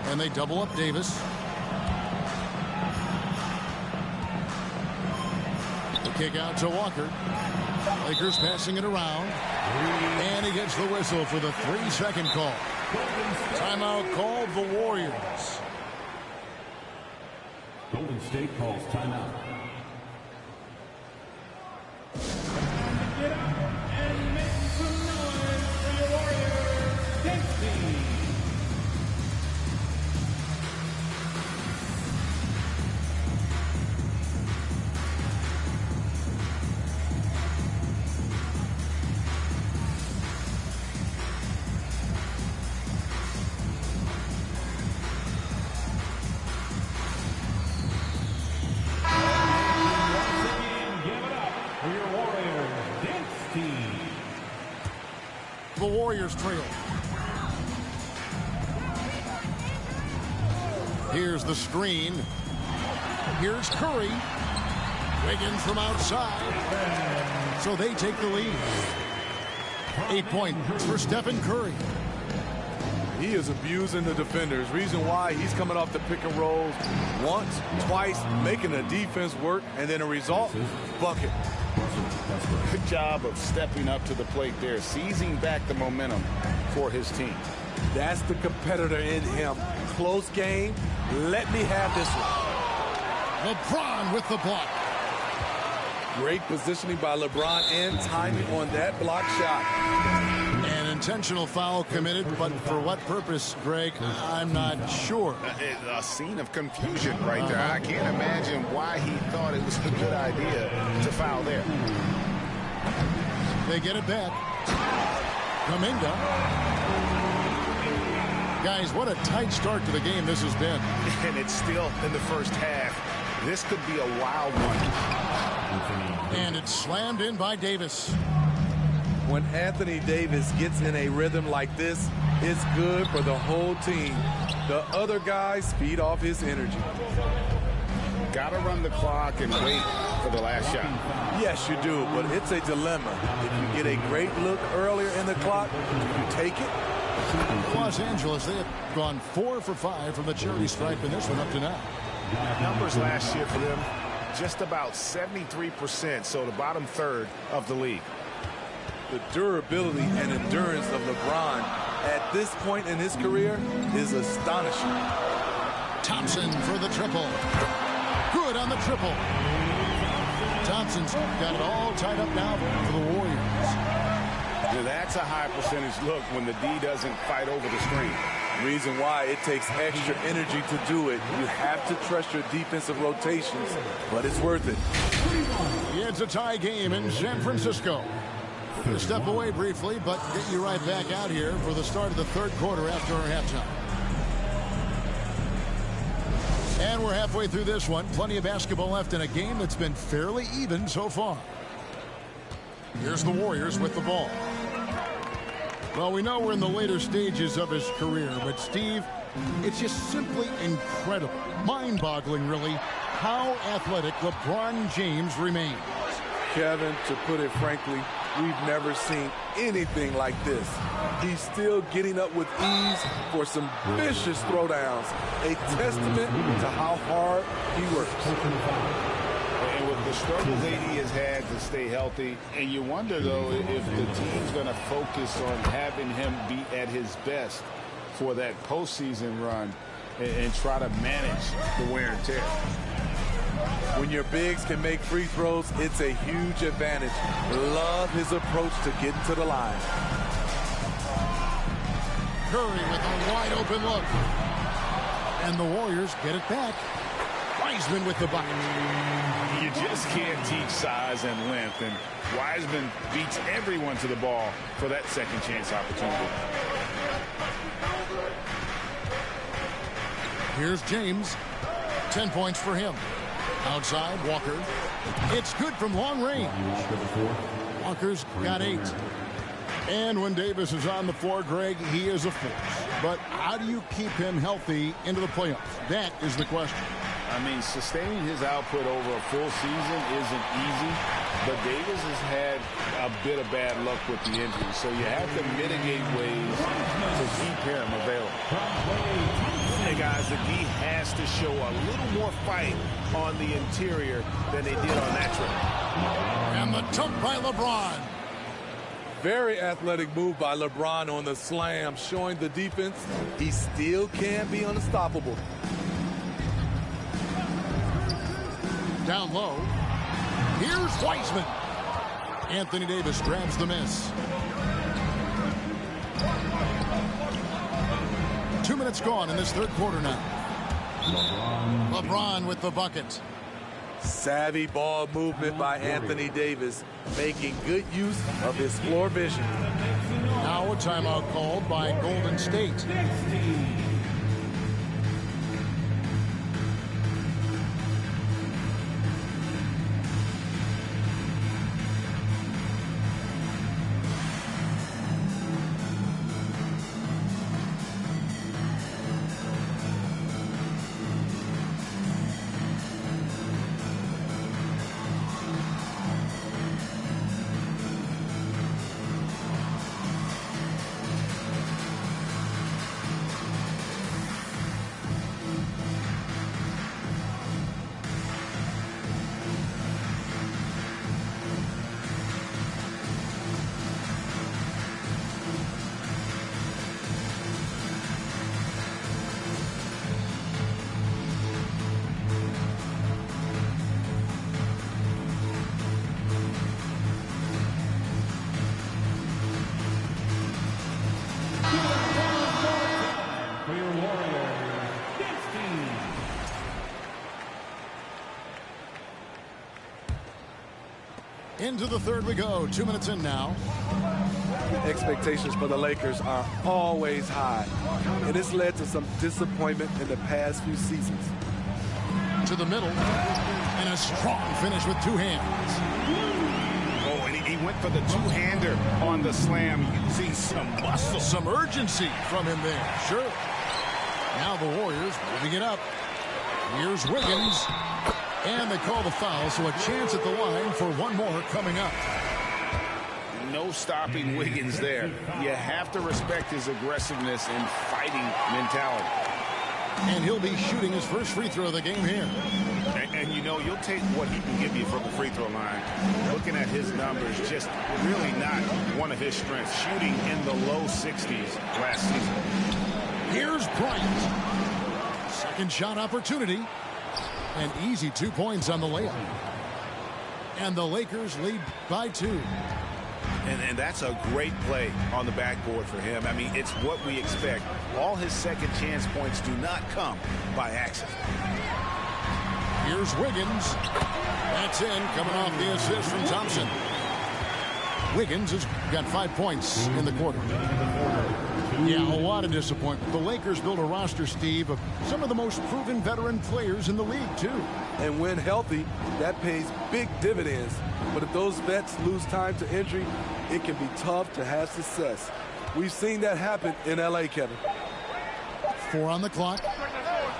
And they double up Davis. The kick out to Walker. Lakers passing it around. And he gets the whistle for the 3-second call. Timeout called the Warriors. Golden State calls timeout. Get up and make some noise for your Warriors. Dempsey. The Warriors trail. Here's the screen. Here's Curry. Wiggins from outside. So they take the lead. 8 points for Stephen Curry. He is abusing the defenders. Reason why he's coming off the pick and rolls once, twice, making the defense work, and then a result, bucket. Good job of stepping up to the plate there, seizing back the momentum for his team. That's the competitor in him. Close game. Let me have this one. LeBron with the block. Great positioning by LeBron and timing on that block shot. An intentional foul committed, but for what purpose, Greg, I'm not sure. A scene of confusion right there. I can't imagine why he thought it was a good idea to foul there. They get it back. Kuminga. Guys, what a tight start to the game this has been. And it's still in the first half. This could be a wild one. And it's slammed in by Davis. When Anthony Davis gets in a rhythm like this, it's good for the whole team. The other guys feed off his energy. Got to run the clock and wait for the last shot. Yes, you do, but it's a dilemma. If you get a great look earlier in the clock, do you take it? Los Angeles, they have gone 4 for 5 from the charity stripe in this one up to now. Numbers last year for them, just about 73%, so the bottom third of the league. The durability and endurance of LeBron at this point in his career is astonishing. Thompson for the triple. Good on the triple. Thompson's got it all tied up now for the Warriors. Yeah, that's a high percentage look when the D doesn't fight over the screen. Reason why it takes extra energy to do it. You have to trust your defensive rotations, but it's worth it. It's a tie game in San Francisco. We're going to step away briefly, but get you right back out here for the start of the third quarter after our halftime. And we're halfway through this one. Plenty of basketball left in a game that's been fairly even so far. Here's the Warriors with the ball. Well, we know we're in the later stages of his career, but Steve, It's just simply incredible, mind-boggling, really, how athletic LeBron James remains. Kevin, to put it frankly, we've never seen anything like this. He's still getting up with ease for some vicious throwdowns, a testament to how hard he works. And with the struggles AD has had to stay healthy, and you wonder, though, if the team's going to focus on having him be at his best for that postseason run and try to manage the wear and tear. When your bigs can make free throws, it's a huge advantage. Love his approach to getting to the line. Curry with a wide open look. And the Warriors get it back. Wiseman with the bucket. You just can't teach size and length, and Wiseman beats everyone to the ball for that second chance opportunity. Here's James. 10 points for him. Outside, Walker. It's good from long range. Walker's got 8. And when Davis is on the floor, Greg, he is a force. But how do you keep him healthy into the playoffs? That is the question. I mean, sustaining his output over a full season isn't easy, but Davis has had a bit of bad luck with the injury, so you have to mitigate ways to keep him available. Hey, guys, the D has to show a little more fight on the interior than they did on that trip. And the dunk by LeBron. Very athletic move by LeBron on the slam, showing the defense he still can be unstoppable. Down low. Here's Wiseman. Anthony Davis grabs the miss. 2 minutes gone in this third quarter now. LeBron with the bucket. Savvy ball movement by Anthony Davis, making good use of his floor vision. Now a timeout called by Golden State. Into the third we go. 2 minutes in now. Expectations for the Lakers are always high, and it's led to some disappointment in the past few seasons. To the middle, and a strong finish with two hands. Oh, and he went for the two-hander on the slam, using some muscle. Some urgency from him there, sure. Now the Warriors moving it up. Here's Wiggins. And they call the foul, so a chance at the line for one more coming up. No stopping Wiggins there. You have to respect his aggressiveness and fighting mentality. And he'll be shooting his first free throw of the game here. And you know, you'll take what he can give you from the free throw line. Looking at his numbers, just really not one of his strengths. Shooting in the low 60s last season. Here's Bryant. Second shot opportunity. An easy 2 points on the layup. And the Lakers lead by 2. And that's a great play on the backboard for him. I mean, it's what we expect. All his second chance points do not come by accident. Here's Wiggins. That's in, coming off the assist from Thompson. Wiggins has got 5 points in the quarter. Yeah, a lot of disappointment. The Lakers built a roster, Steve, of some of the most proven veteran players in the league, too. And when healthy, that pays big dividends. But if those vets lose time to injury, it can be tough to have success. We've seen that happen in L.A., Kevin. 4 on the clock.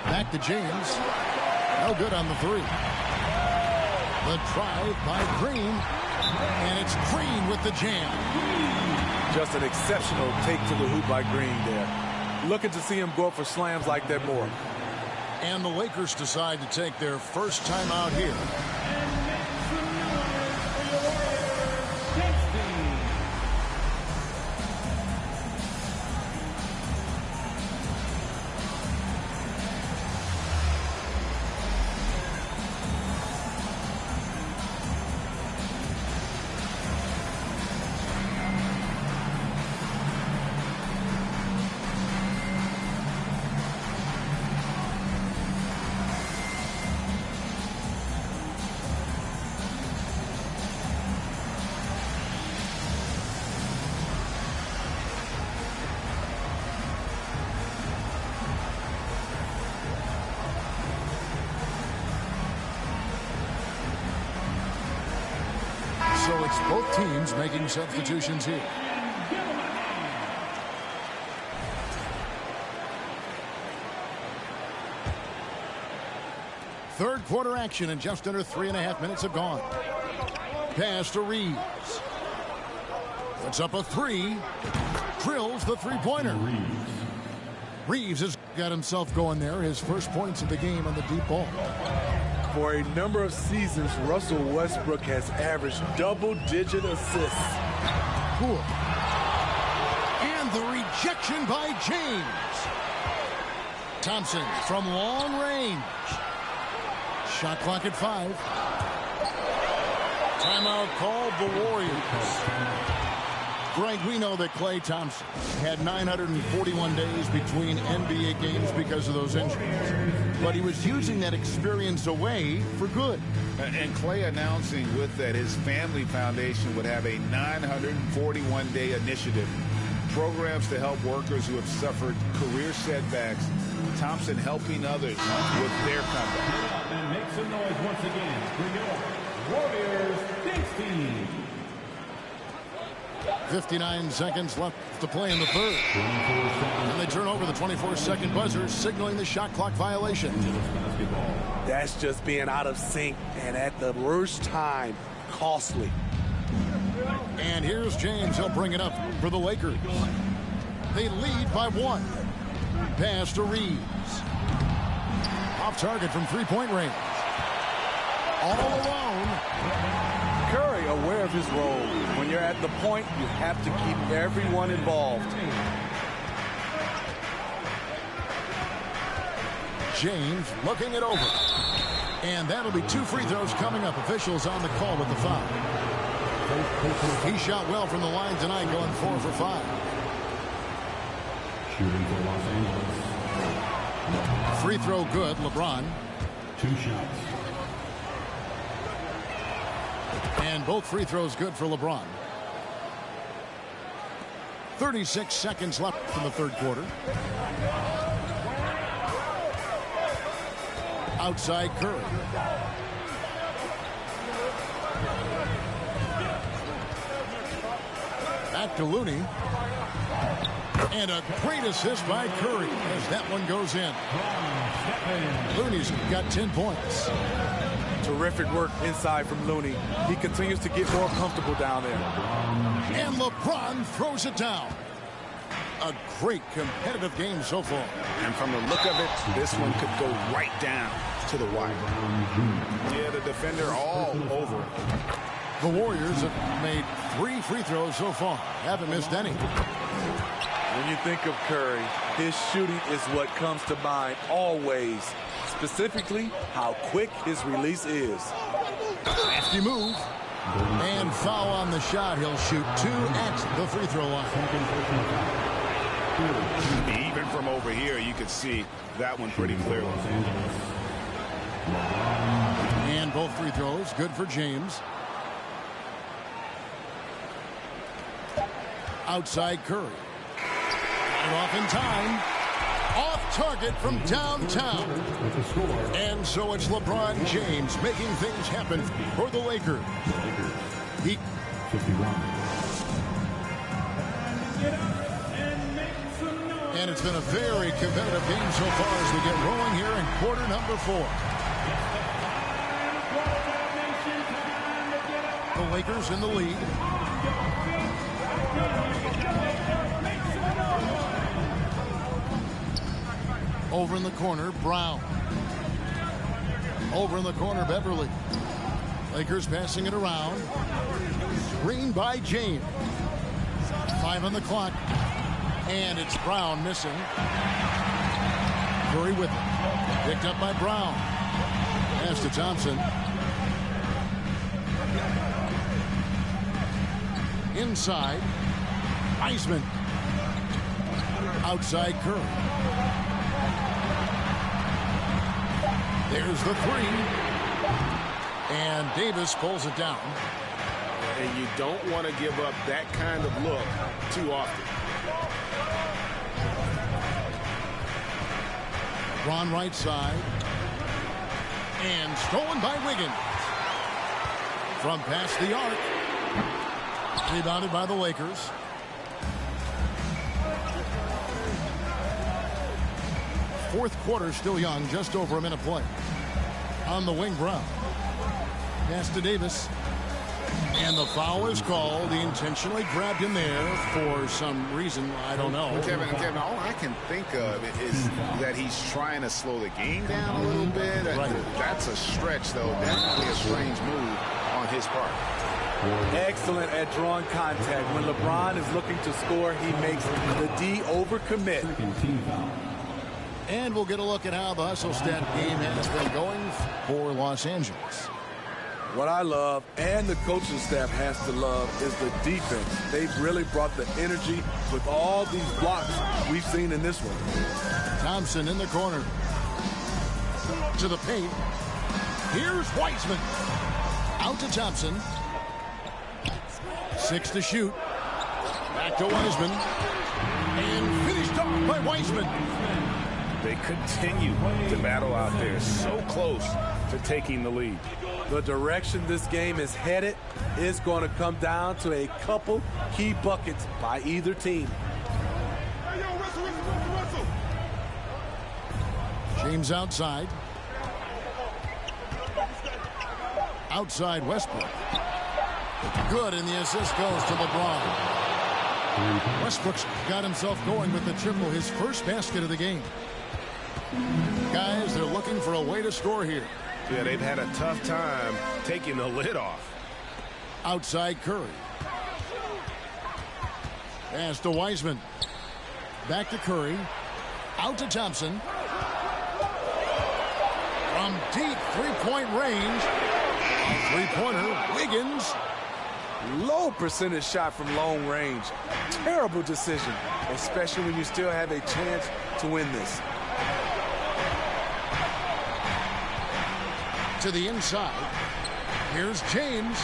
Back to James. No good on the 3. The drive by Green. And it's Green with the jam. Just an exceptional take to the hoop by Green there. Looking to see him go for slams like that more. And the Lakers decide to take their first time out here. So it's both teams making substitutions here. Third quarter action, and just under 3.5 minutes have gone. Pass to Reeves. Puts up a 3. Drills the three-pointer. Reeves has got himself going there. His first points of the game on the deep ball. For a number of seasons, Russell Westbrook has averaged double-digit assists. Cool. And the rejection by James. Thompson from long range. Shot clock at 5. Timeout called the Warriors. Greg, we know that Klay Thompson had 941 days between NBA games because of those injuries. But he was using that experience away for good. And Klay announcing with that his family foundation would have a 941-day initiative. Programs to help workers who have suffered career setbacks. Thompson helping others with their comeback. And make some noise once again for your Warriors Dance Team. 59 seconds left to play in the third. And they turn over the 24-second buzzer, signaling the shot clock violation. That's just being out of sync, and at the worst time, costly. And here's James. He'll bring it up for the Lakers. They lead by 1. Pass to Reeves. Off target from three-point range. All alone. Curry aware of his role. When you're at the point, you have to keep everyone involved. James looking it over. And that'll be 2 free throws coming up. Officials on the call with the foul. He shot well from the line tonight, going 4 for 5. Shooting for Los Angeles. Free throw good, LeBron. 2 shots. And both free throws good for LeBron. 36 seconds left in the third quarter. Outside Curry. Back to Looney. And a great assist by Curry as that one goes in. Looney's got 10 points. Terrific work inside from Looney. He continues to get more comfortable down there. And LeBron throws it down. A great competitive game so far. And from the look of it, this one could go right down to the wire. Yeah, the defender all over it. The Warriors have made 3 free throws so far. Haven't missed any. When you think of Curry, his shooting is what comes to mind always. Specifically, how quick his release is. Nasty move. And foul on the shot. He'll shoot 2 at the free throw line. Even from over here, you could see that one pretty clearly. And both free throws good for James. Outside Curry. And off in time. Off target from downtown. And so it's LeBron James making things happen for the Lakers. He 51. And it's been a very competitive game so far as we get rolling here in quarter number 4. The Lakers in the lead. Over in the corner, Brown. Over in the corner, Beverly. Lakers passing it around. Screen by James. 5 on the clock. And it's Brown missing. Curry with it. Picked up by Brown. Pass to Thompson. Inside. Wiseman. Outside Curry. There's the 3. And Davis pulls it down. And you don't want to give up that kind of look too often. Ron right side. And stolen by Wiggins. From past the arc. Rebounded by the Lakers. Fourth quarter still young, just over a minute play. On the wing, Brown. Pass to Davis. And the foul is called. He intentionally grabbed him there for some reason. I don't know. Kevin, all I can think of is that he's trying to slow the game down a little bit. Right. That's a stretch, though. Definitely a strange move on his part. Excellent at drawing contact. When LeBron is looking to score, he makes the D overcommit. And we'll get a look at how the hustle stat game has been going for Los Angeles. What I love, and the coaching staff has to love, is the defense. They've really brought the energy with all these blocks we've seen in this one. Thompson in the corner. To the paint. Here's Wiseman. Out to Thompson. 6 to shoot. Back to Wiseman. And finished off by Wiseman. They continue to battle out there, so close to taking the lead. The direction this game is headed is going to come down to a couple key buckets by either team. James outside. Outside Westbrook. Good, and the assist goes to LeBron. Westbrook's got himself going with the triple, his first basket of the game. Guys, they're looking for a way to score here. Yeah, they've had a tough time taking the lid off. Outside Curry. Pass to Wiseman. Back to Curry. Out to Thompson. From deep three-point range. A three-pointer. Wiggins. Low percentage shot from long range. Terrible decision, especially when you still have a chance to win this. To the inside. Here's James.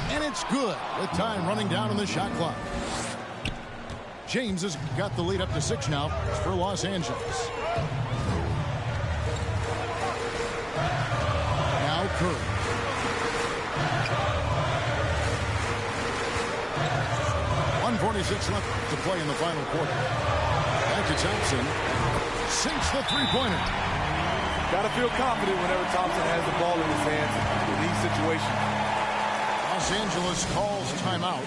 And it's good with time running down on the shot clock. James has got the lead up to 6 now for Los Angeles. Now Curry. .146 left to play in the final quarter. Back to Thompson. Sinks the three-pointer. Got to feel confident whenever Thompson has the ball in his hands in these situations. Los Angeles calls timeout.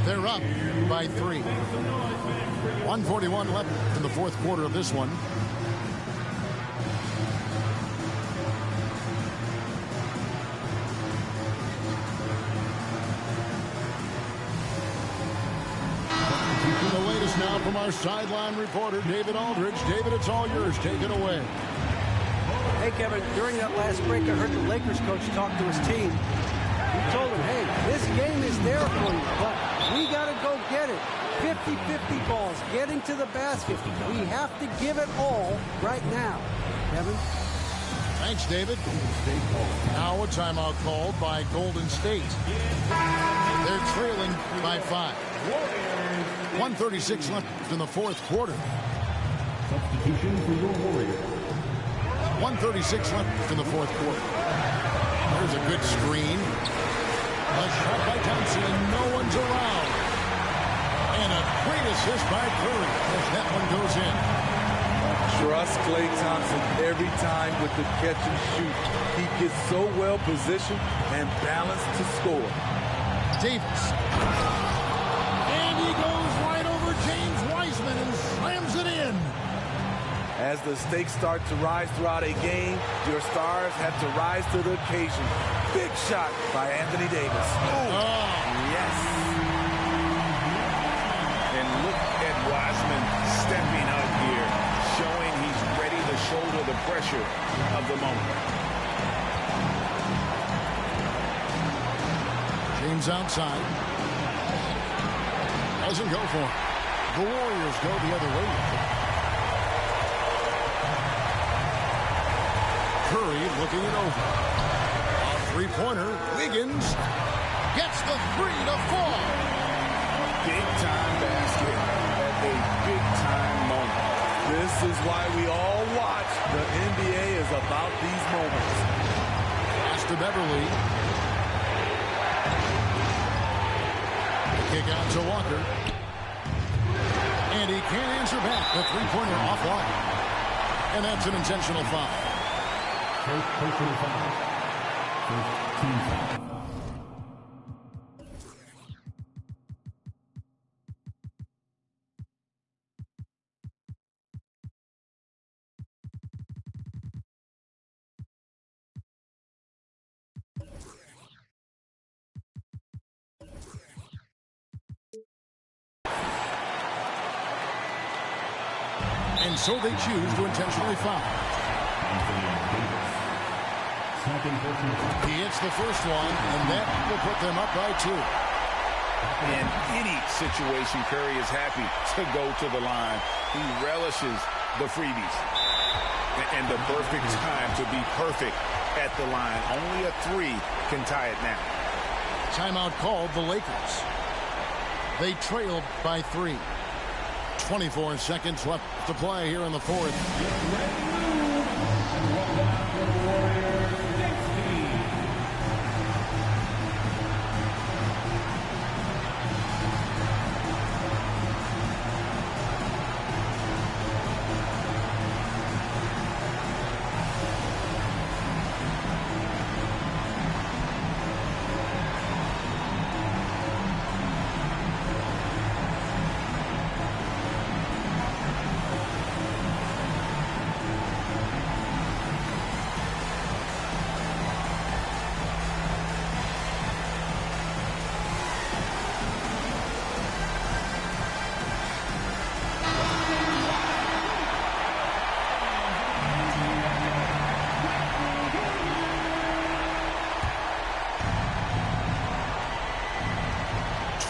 They're up by 3. 1:41 left in the fourth quarter of this one. The latest now from our sideline reporter, David Aldridge. David, it's all yours. Take it away. Hey, Kevin, during that last break, I heard the Lakers coach talk to his team. He told them, hey, this game is there for you, but we got to go get it. 50-50 balls, getting to the basket. We have to give it all right now. Kevin? Thanks, David. Now a timeout called by Golden State. They're trailing by 5. 1:36 left in the fourth quarter. Substitution for your Warriors. 1:36 left in the fourth quarter. Here's a good screen. A shot by Thompson, and no one's around. And a great assist by Curry as that one goes in. Trust Klay Thompson every time with the catch and shoot. He gets so well positioned and balanced to score. Davis. And he goes right over James Wiseman and slams it in. As the stakes start to rise throughout a game, your stars have to rise to the occasion. Big shot by Anthony Davis. Oh. Yes. And look at Wiseman stepping up here, showing he's ready to shoulder the pressure of the moment. James outside. Doesn't go for it. The Warriors go the other way. Curry looking it over. A three-pointer. Wiggins gets the three to fall. Big-time basket at a big-time moment. This is why we all watch. The NBA is about these moments. Pass to Beverly. Kick out to Walker. And he can't answer back. The three-pointer offline. And that's an intentional foul. First personal foul. First team foul. And so they choose to intentionally foul. He hits the first one, and that will put them up by 2. In any situation, Curry is happy to go to the line. He relishes the freebies. And the perfect time to be perfect at the line. Only a 3 can tie it now. Timeout called the Lakers. They trailed by 3. 24 seconds left to play here in the fourth.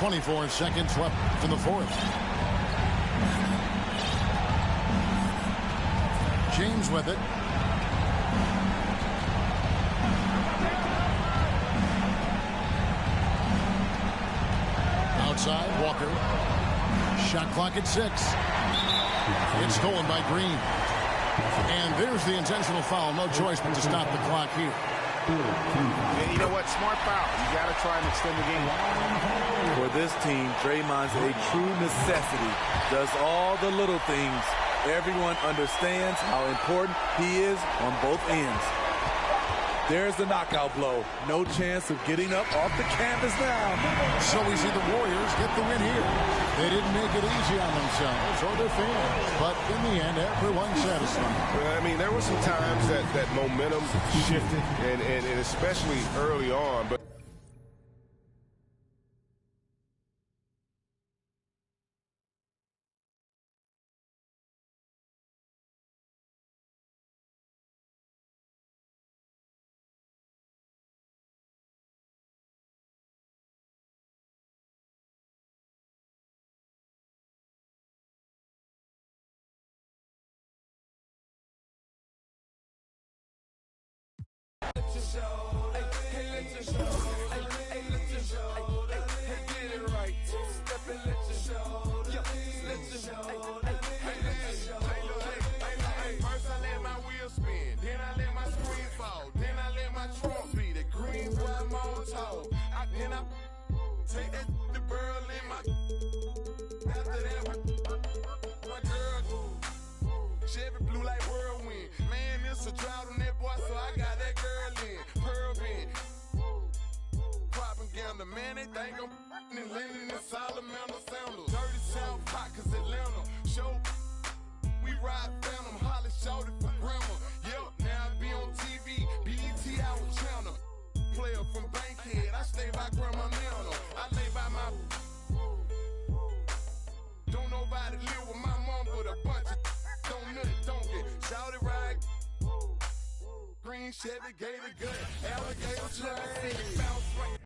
.24 seconds left in the fourth. James with it. Outside, Walker. Shot clock at 6. It's stolen by Green. And there's the intentional foul. No choice but to stop the clock here. And you know what? Smart foul. You got to try and extend the game. For this team, Draymond's a true necessity. Does all the little things. Everyone understands how important he is on both ends. There's the knockout blow. No chance of getting up off the canvas now. So we see the Warriors get the win here. They didn't make it easy on themselves or their fans, but in the end, everyone's satisfied. Well, I mean, there were some times that momentum shifted, and especially early on, but First I let my wheel spin, then I let my screen fall, then I let my trunk beat it. Green Then I take that to Berlin, after that, my girl, Chevy blue like whirlwind. Man, it's a drought on that boy, so I got that girl in. Pearl band. Propaganda, man, they think I'm in Lennon and Salamander sandals. Dirty South Pockets, Atlanta. Show, we ride Phantom, Holly shouted for grandma. Yep, now I be on TV, BET out channel. Player from Bankhead, I stay by Grandma Nana. I lay by my. Don't nobody live with my mom, but a bunch of don't nut, don't get shouted right. Green Chevy, Gator gut, alligator train, bounce right.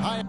Hi.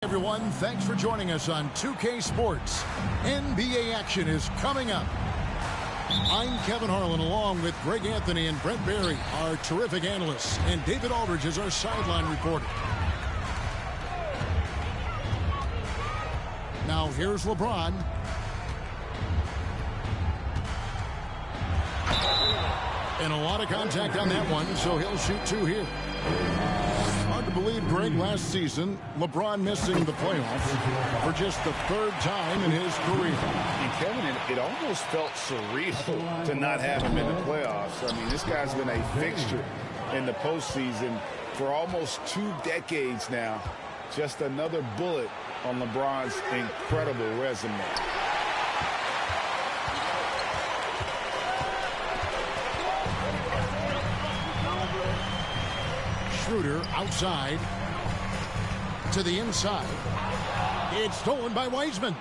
Everyone, thanks for joining us on 2K Sports. NBA action is coming up. I'm Kevin Harlan, along with Greg Anthony and Brent Barry, our terrific analysts, and David Aldridge is our sideline reporter. Now here's LeBron. And a lot of contact on that one, so he'll shoot two here. Hard to believe, Greg, last season, LeBron missing the playoffs for just the third time in his career. And Kevin, it almost felt surreal to not have him in the playoffs. I mean, this guy's been a fixture in the postseason for almost 2 decades now. Just another bullet on LeBron's incredible resume. Schroeder outside to the inside. It's stolen by Wiseman.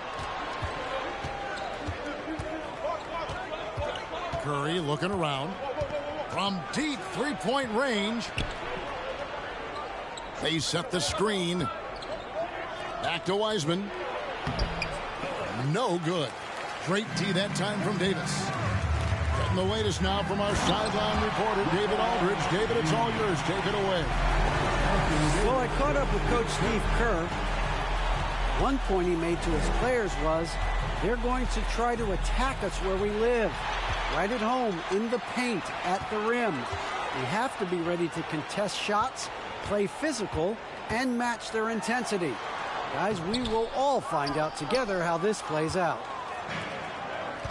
Curry looking around. From deep three-point range. They set the screen. Back to Wiseman. No good. Great D that time from Davis. Getting the latest now from our sideline reporter, David Aldridge. David, it's all yours. Take it away. Well, I caught up with Coach Steve Kerr. One point he made to his players was, they're going to try to attack us where we live. Right at home, in the paint, at the rim. We have to be ready to contest shots, play physical, and match their intensity. Guys, we will all find out together how this plays out.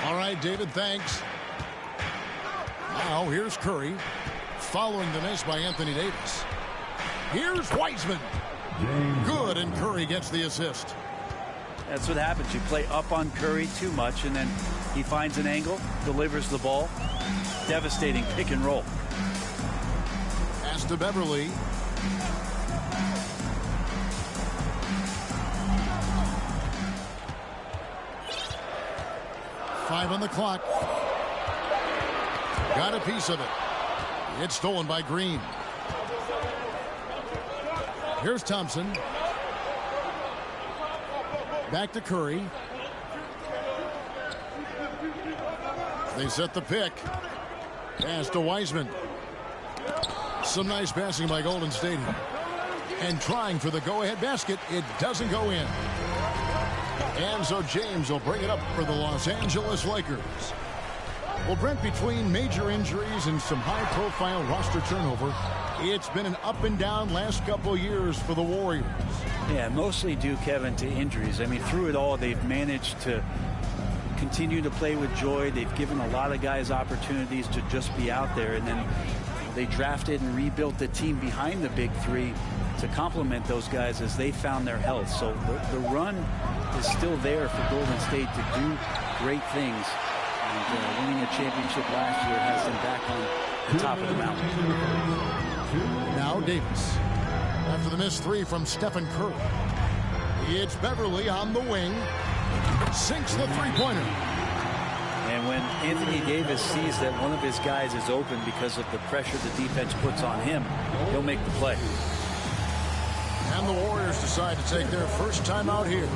All right, David, thanks. Now, here's Curry, following the miss by Anthony Davis. Here's Wiseman. Good, and Curry gets the assist. That's what happens. You play up on Curry too much, and then he finds an angle, delivers the ball. Devastating pick and roll. Pass to Beverly. Five on the clock. Got a piece of it. It's stolen by Green. Here's Thompson. Back to Curry. They set the pick. Pass to Wiseman. Some nice passing by Golden State. And trying for the go-ahead basket. It doesn't go in. And so James will bring it up for the Los Angeles Lakers. Well, Brent, between major injuries and some high-profile roster turnover, it's been an up-and-down last couple of years for the Warriors. Yeah, mostly due, Kevin, to injuries. I mean, through it all, they've managed to continue to play with joy. They've given a lot of guys opportunities to just be out there, and then they drafted and rebuilt the team behind the big three to complement those guys as they found their health. So the run is still there for Golden State to do great things. And winning a championship last year has them back on the top of the mountain. Now Davis. After the missed three from Stephen Curry. It's Beverly on the wing. Sinks the three-pointer. And when Anthony Davis sees that one of his guys is open because of the pressure the defense puts on him, he'll make the play. And the Warriors decide to take their first time out here.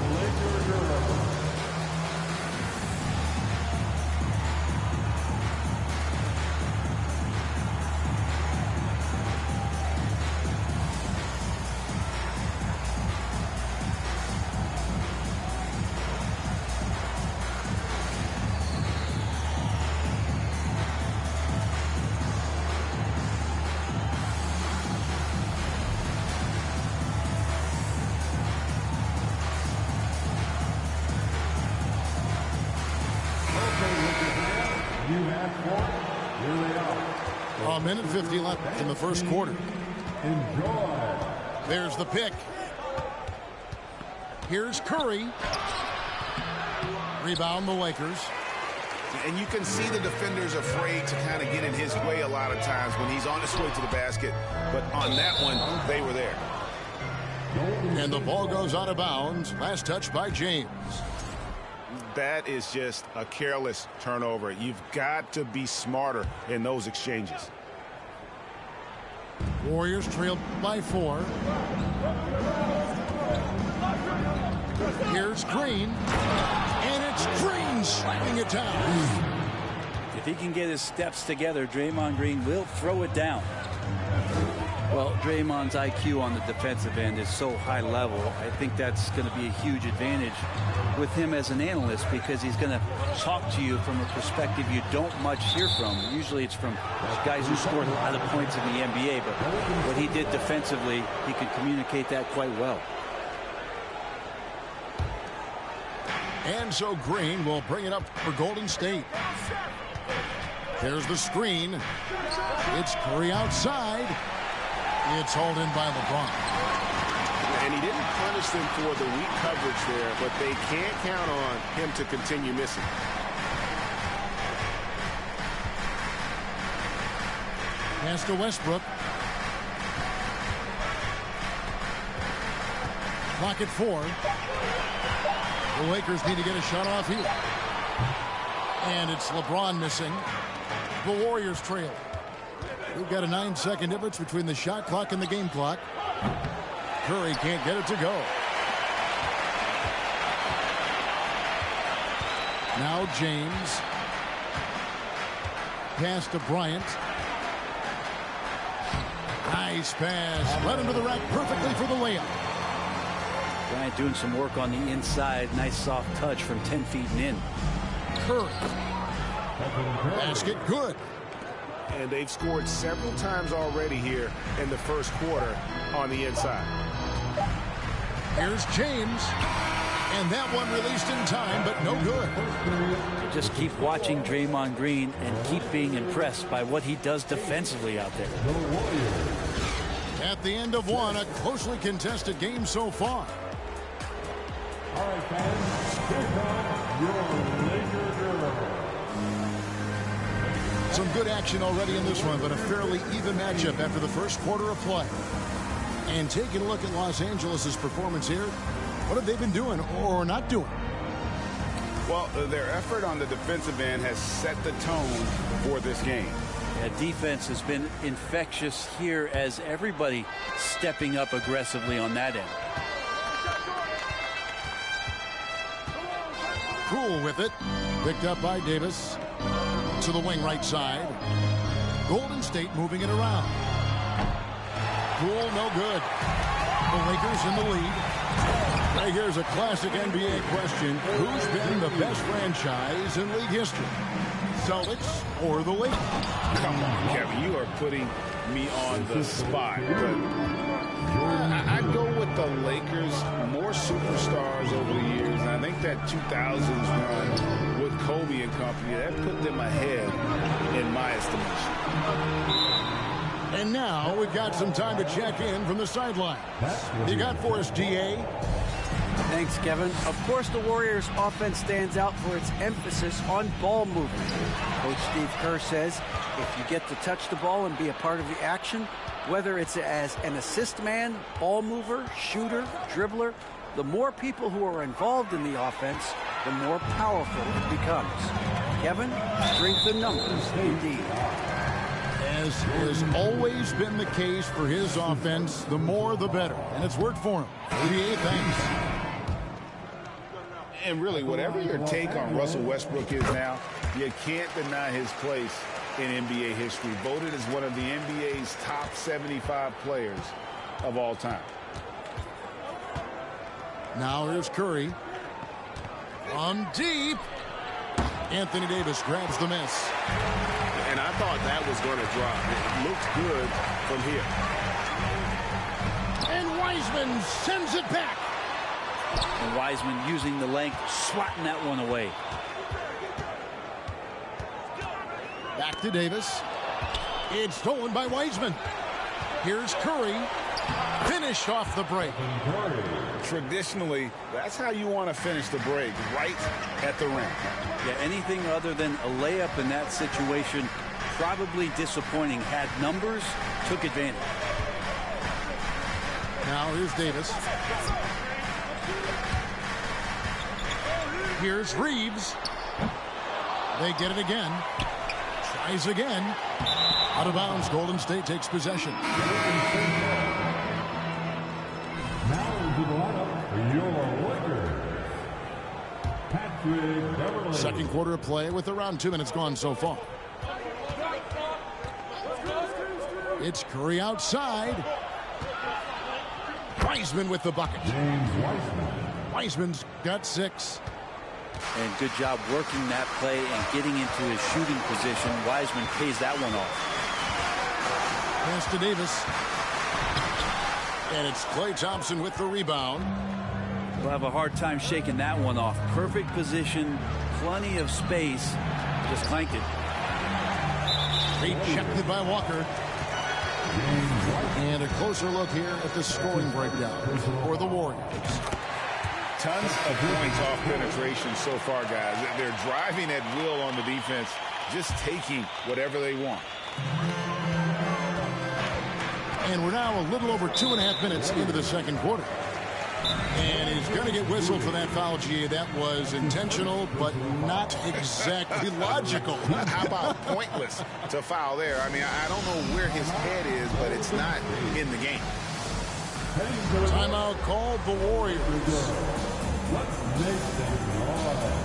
A minute 50 left in the first quarter. There's the pick. Here's Curry. Rebound the Lakers. And you can see the defenders afraid to kind of get in his way a lot of times when he's on his way to the basket. But on that one, they were there. And the ball goes out of bounds. Last touch by James. That is just a careless turnover. You've got to be smarter in those exchanges. Warriors trail by 4. Here's Green. And it's Green slamming it down. If he can get his steps together, Draymond Green will throw it down. Well, Draymond's IQ on the defensive end is so high level. I think that's going to be a huge advantage with him as an analyst, because he's going to talk to you from a perspective you don't much hear from. Usually it's from guys who scored a lot of points in the NBA, but what he did defensively, he could communicate that quite well. And so Green will bring it up for Golden State. There's the screen. It's Curry outside. It's hauled in by LeBron. And he didn't punish them for the weak coverage there, but they can't count on him to continue missing. Pass to Westbrook. Clock at 4. The Lakers need to get a shot off here. And it's LeBron missing. The Warriors trail. We've got a 9-second difference between the shot clock and the game clock. Curry can't get it to go. Now James. Pass to Bryant. Nice pass. Led him to the rack perfectly for the layup. Bryant doing some work on the inside. Nice soft touch from 10 feet and in. Curry. Basket good. And they've scored several times already here in the first quarter on the inside. Here's James. And that one released in time, but no good. Just keep watching Draymond Green and keep being impressed by what he does defensively out there. At the end of one, a closely contested game so far. All right, fans, here come your Laker girls. Some good action already in this one, but a fairly even matchup after the first quarter of play. And taking a look at Los Angeles' performance here, what have they been doing or not doing? Well, their effort on the defensive end has set the tone for this game. Yeah, defense has been infectious here as everybody stepping up aggressively on that end. Cool with it. Picked up by Davis. To the wing right side. Golden State moving it around. Cool, no good. The Lakers in the lead. Right, here's a classic NBA question. Who's been the best franchise in league history? Celtics or the Lakers? Come on, Kevin, you are putting me on the spot. But I go with the Lakers, more superstars over the years. And I think that 2000s run with Kobe and company, that put them ahead in my estimation. And now we've got some time to check in from the sideline. You got for us, DA? Thanks, Kevin. Of course, the Warriors' offense stands out for its emphasis on ball movement. Coach Steve Kerr says if you get to touch the ball and be a part of the action, whether it's as an assist man, ball mover, shooter, dribbler, the more people who are involved in the offense, the more powerful it becomes. Kevin, strength in numbers, indeed. As has always been the case for his offense, the more the better. And it's worked for him. DA, thanks. And really, whatever your take on Russell Westbrook is now, you can't deny his place in NBA history. Voted as one of the NBA's top 75 players of all time. Now here's Curry. From deep. Anthony Davis grabs the miss. And I thought that was going to drop. It looked good from here. And Wiseman sends it back. And Wiseman using the length, swatting that one away. Back to Davis. It's stolen by Wiseman. Here's Curry. Finished off the break. Traditionally, that's how you want to finish the break, right at the rim. Yeah, anything other than a layup in that situation, probably disappointing. Had numbers, took advantage. Now here's Davis. Here's Reeves. They get it again. Tries again. Out of bounds. Golden State takes possession. Second quarter of play with around 2 minutes gone so far. It's Curry outside. Wiseman with the bucket. Wiseman's got 6. And good job working that play and getting into his shooting position. Wiseman pays that one off. Pass to Davis. And it's Klay Thompson with the rebound. We'll have a hard time shaking that one off. Perfect position, plenty of space. Just clanked it. Rejected by Walker. And a closer look here at the scoring breakdown for the Warriors. Tons of points off penetration so far, guys. They're driving at will on the defense, just taking whatever they want. And we're now a little over 2.5 minutes into the second quarter. And he's going to get whistled for that foul, G. That was intentional, but not exactly logical. How about pointless to foul there? I mean, I don't know where his head is, but it's not in the game. Timeout called the Warriors. Let's make them noise.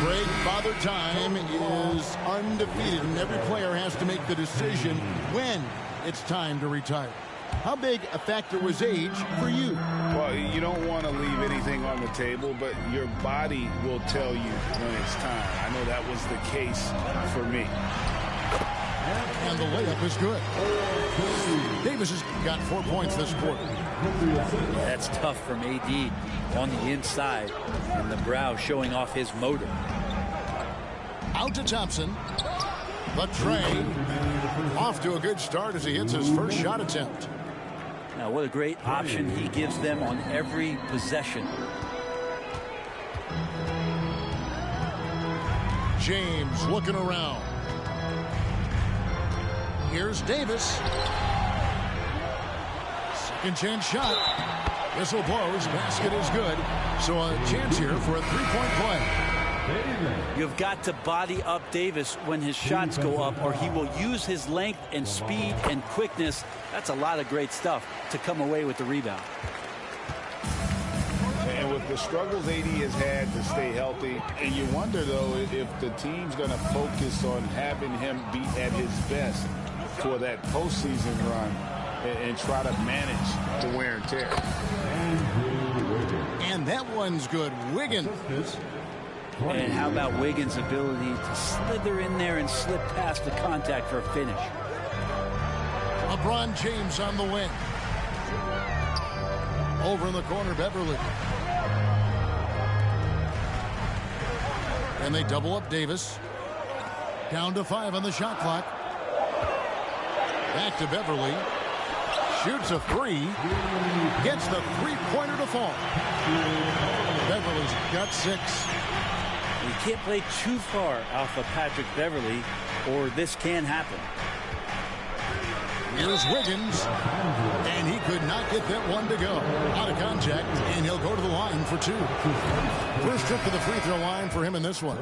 Break Father Time is undefeated, and every player has to make the decision when it's time to retire. How big a factor was age for you? Well, you don't want to leave anything on the table, but your body will tell you when it's time. I know that was the case for me. And the layup is good. Davis has got 4 points this quarter. That's tough from AD on the inside, and the brow showing off his motor. Out to Thompson. But Trey off to a good start as he hits his first shot attempt. Now, what a great option he gives them on every possession. James looking around. Here's Davis. Second chance shot. Whistle blows. Basket is good. So a chance here for a three-point play. You've got to body up Davis when his shots go up, or he will use his length and speed and quickness. That's a lot of great stuff to come away with the rebound. And with the struggles AD has had to stay healthy, and you wonder, though, if the team's going to focus on having him be at his best for that postseason run and try to manage the wear and tear. And that one's good. Wiggins. And how about Wiggins' ability to slither in there and slip past the contact for a finish? LeBron James on the wing. Over in the corner, Beverly. And they double up Davis. Down to 5 on the shot clock. Back to Beverly. Shoots a 3. Gets the three-pointer to fall. Beverly's got 6. You can't play too far off of Patrick Beverly, or this can happen. Here's Wiggins, and he could not get that one to go. Out of contact, and he'll go to the line for 2. First trip to the free throw line for him in this one.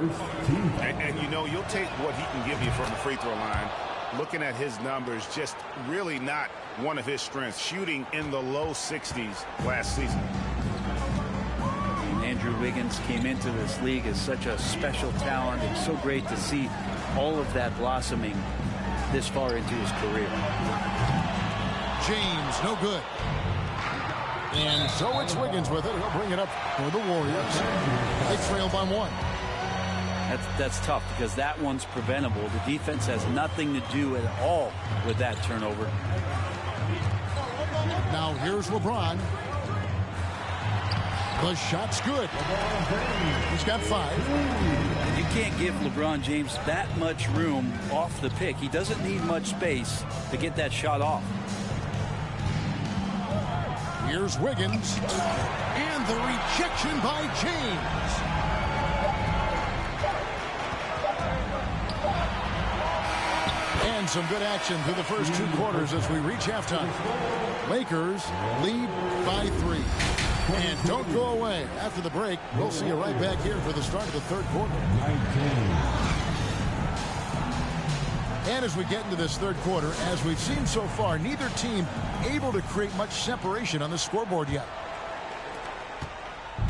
And you know, you'll take what he can give you from the free throw line. Looking at his numbers, just really not one of his strengths. Shooting in the low 60s last season. Andrew Wiggins came into this league as such a special talent. It's so great to see all of that blossoming this far into his career. James, no good. And so it's Wiggins with it. He'll bring it up for the Warriors. They trail by 1. That's tough because that one's preventable. The defense has nothing to do at all with that turnover. Now here's LeBron. The shot's good. He's got 5. You can't give LeBron James that much room off the pick. He doesn't need much space to get that shot off. Here's Wiggins. And the rejection by James. And some good action through the first 2 quarters as we reach halftime. Lakers lead by 3. And don't go away. After the break, we'll see you right back here for the start of the third quarter. And as we get into this third quarter, as we've seen so far, neither team able to create much separation on the scoreboard yet.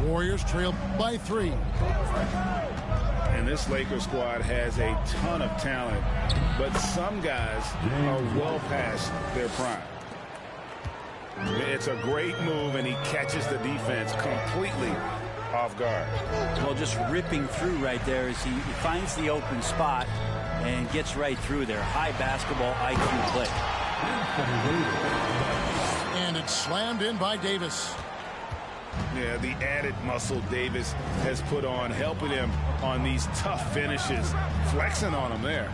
Warriors trail by 3. And this Lakers squad has a ton of talent, but some guys are well past their prime. It's a great move, and he catches the defense completely off guard. Well, just ripping through right there as he finds the open spot and gets right through there. High basketball IQ play. And it's slammed in by Davis. Yeah, the added muscle Davis has put on, helping him on these tough finishes, flexing on him there.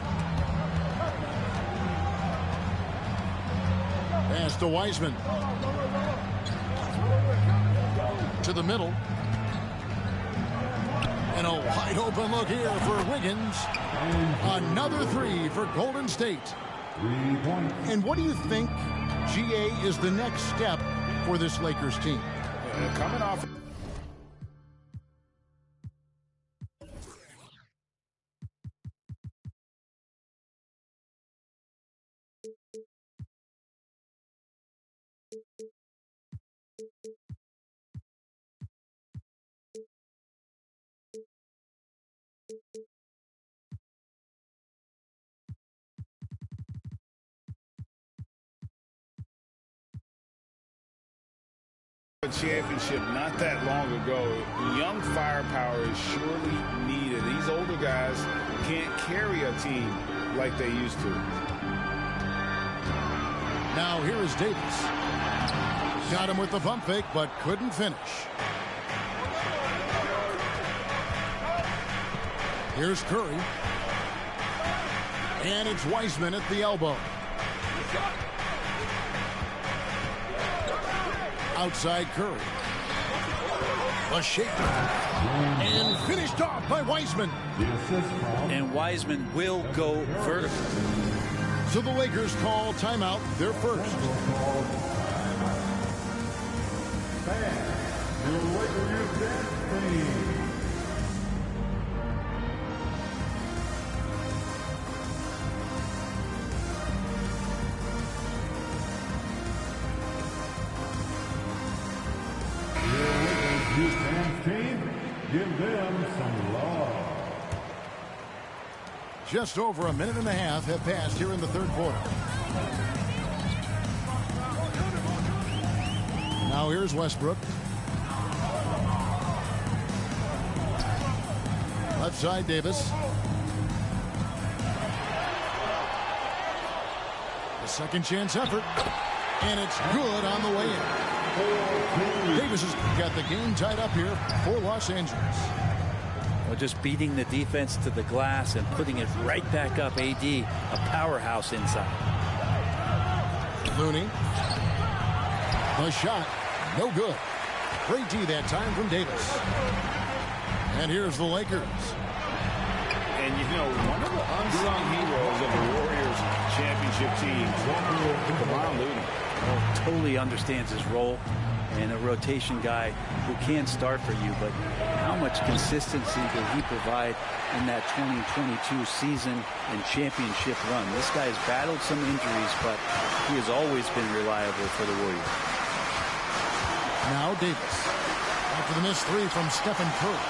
Pass to Wiseman. To the middle. And a wide open look here for Wiggins. Another three for Golden State. And what do you think, GA, is the next step for this Lakers team? Coming off. Championship not that long ago. Young firepower is surely needed. These older guys can't carry a team like they used to. Now here is Davis. Got him with the pump fake, but couldn't finish. Here's Curry. And it's Wiseman at the elbow. Outside Curry. A shake. And finished off by Wiseman. And Wiseman will go vertical. So the Lakers call timeout, their first. Give them some love. Just over a minute and a half have passed here in the third quarter. Now here's Westbrook. Left side Davis. A second chance effort. And it's good on the way in. Davis has got the game tied up here for Los Angeles. Well, just beating the defense to the glass and putting it right back up. AD, a powerhouse inside. Looney. The shot. No good. Great D that time from Davis. And here's the Lakers. And, you know, one of the unsung heroes of the Warriors championship team, Kevon Looney. Totally understands his role, and a rotation guy who can start for you, but how much consistency did he provide in that 2022 season and championship run? This guy's battled some injuries, but he has always been reliable for the Warriors. Now Davis. After the missed three from Stephen Curry.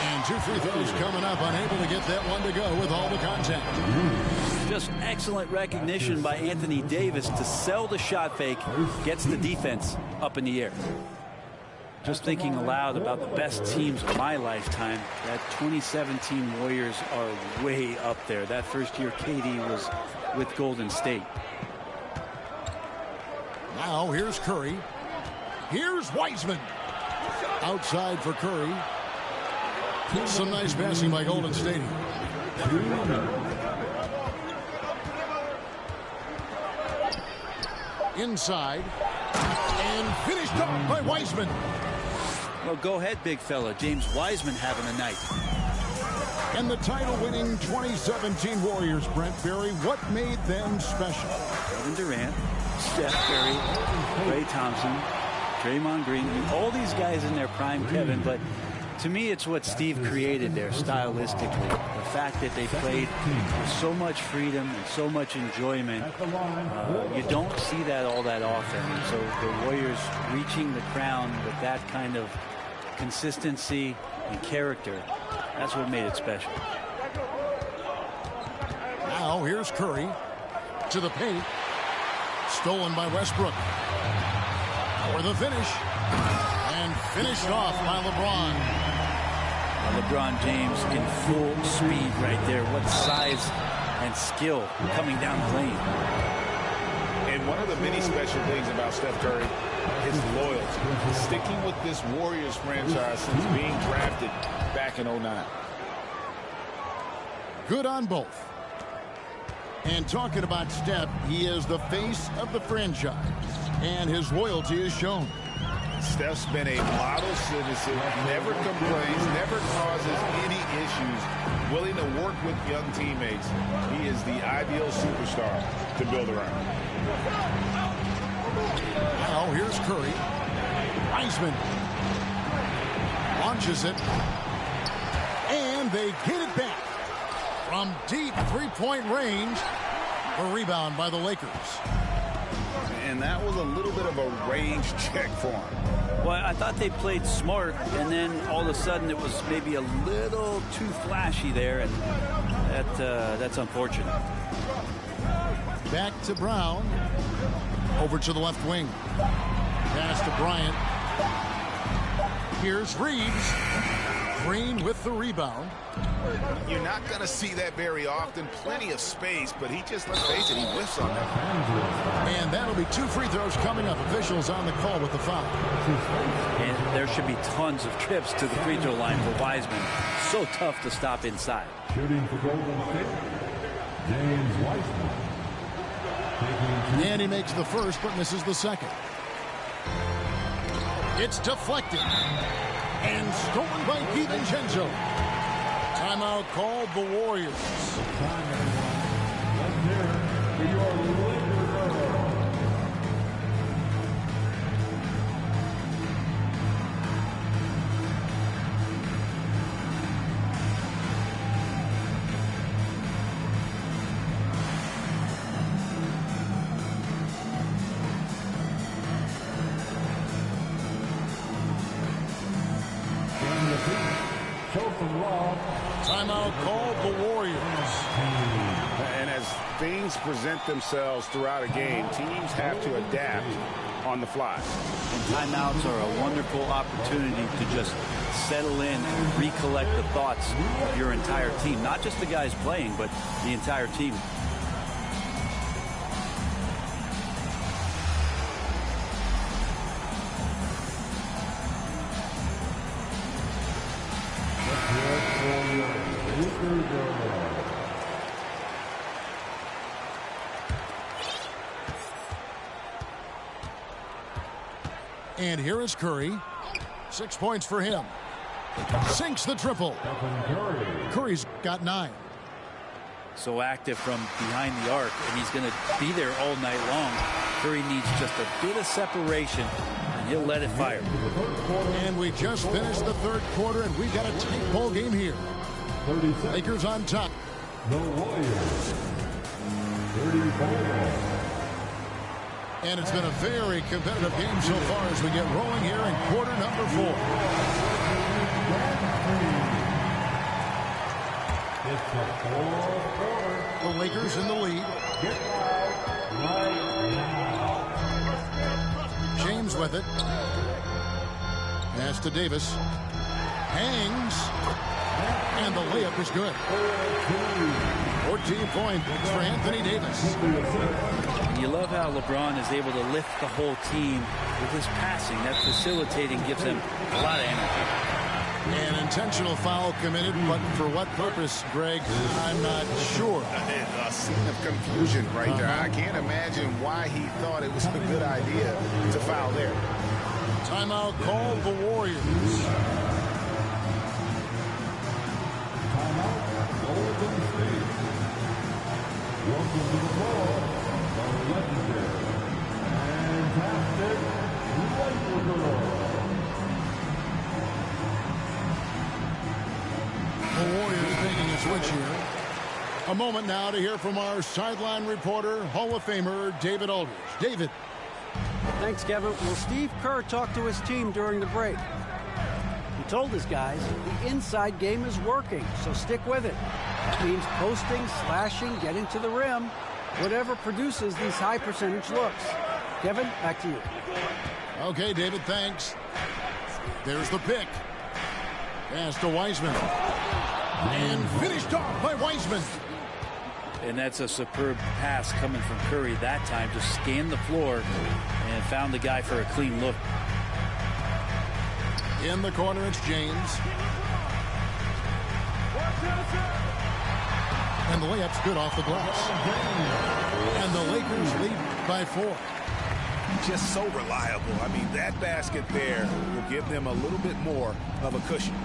And two free throws coming up, unable to get that one to go with all the contact. Just excellent recognition by Anthony Davis to sell the shot fake, gets the defense up in the air. Just thinking aloud about the best teams of my lifetime, that 2017 Warriors are way up there. That first year KD was with Golden State. Now here's Curry. Here's Wiseman. Outside for Curry. Some nice passing by Golden State. Inside. And finished up by Wiseman. Well, go ahead, big fella. James Wiseman having a night. And the title-winning 2017 Warriors, Brent Berry, what made them special? Kevin Durant, Steph Curry, Klay Thompson, Draymond Green, all these guys in their prime, Kevin, but to me, it's what Steve created there stylistically. The fact that they played with so much freedom and so much enjoyment. You don't see that all that often. And so the Warriors reaching the crown with that kind of consistency and character, that's what made it special. Now here's Curry to the paint. Stolen by Westbrook. For the finish. And finished off by LeBron. LeBron James in full speed right there. What size and skill coming down the lane. And one of the many special things about Steph Curry, his loyalty. Sticking with this Warriors franchise since being drafted back in 09. Good on both. And talking about Steph, he is the face of the franchise. And his loyalty is shown. Steph's been a model citizen, never complains, never causes any issues, willing to work with young teammates. He is the ideal superstar to build around. Now here's Curry. Wiseman launches it. And they get it back from deep three-point range. A rebound by the Lakers. And that was a little bit of a range check for him. Well, I thought they played smart, and then all of a sudden it was maybe a little too flashy there, and that's unfortunate. Back to Brown. Over to the left wing. Pass to Bryant. Here's Reeves. Green with the rebound. You're not going to see that very often. Plenty of space, but he just, let's face it, he whiffs on that. And that'll be 2 free throws coming up. Officials on the call with the foul. And there should be tons of trips to the free throw line for Wiseman. So tough to stop inside. Shooting for Golden State, James Wiseman. And he makes the first, but misses the second. It's deflected. And stolen by DiVincenzo. Timeout called the Warriors. Timeout called the Warriors. And as things present themselves throughout a game, teams have to adapt on the fly. And timeouts are a wonderful opportunity to just settle in and recollect the thoughts of your entire team. Not just the guys playing, but the entire team. And here is Curry. 6 points for him. Sinks the triple. Curry's got 9. So active from behind the arc, and he's going to be there all night long. Curry needs just a bit of separation, and he'll let it fire. And we just finished the third quarter, and we've got a tight ball game here. Lakers on top. The Warriors. 34. And it's been a very competitive game so far as we get rolling here in quarter number 4. It's the fourth quarter. The Lakers in the lead. James with it. Pass to Davis. Hangs. And the layup is good. 14 points for Anthony Davis. You love how LeBron is able to lift the whole team with his passing. That facilitating gives him a lot of energy. An intentional foul committed, but for what purpose, Greg, I'm not sure. A scene of confusion right there. I can't imagine why he thought it was a good idea to foul there. Timeout called the Warriors. Golden State. Welcome to the ball, the legendary, fantastic Lakers. The Warriors making a switch here. A moment now to hear from our sideline reporter, Hall of Famer David Aldridge. David. Thanks, Kevin. Well, Steve Kerr talked to his team during the break. He told his guys the inside game is working, so stick with it. That means posting, slashing, getting to the rim, whatever produces these high percentage looks. Kevin, back to you. Okay, David, thanks. There's the pick. Pass to Wiseman. And finished off by Wiseman. And that's a superb pass coming from Curry that time. Just scanned the floor and found the guy for a clean look. In the corner, it's James. And the layup's good off the glass. And the Lakers lead by 4. Just so reliable. I mean, that basket there will give them a little bit more of a cushion.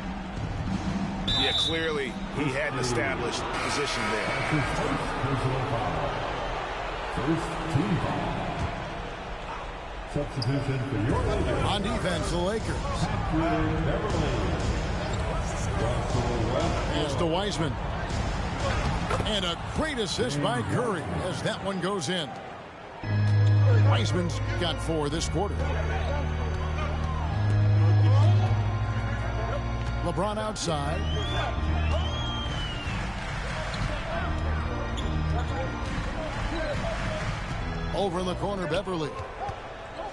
Yeah, clearly he had an established position there. Substitution for your Lakers. On defense, the Lakers. Pass to Wiseman. And a great assist by Curry as that one goes in. Wiseman's got 4 this quarter. LeBron outside. Over in the corner, Beverly.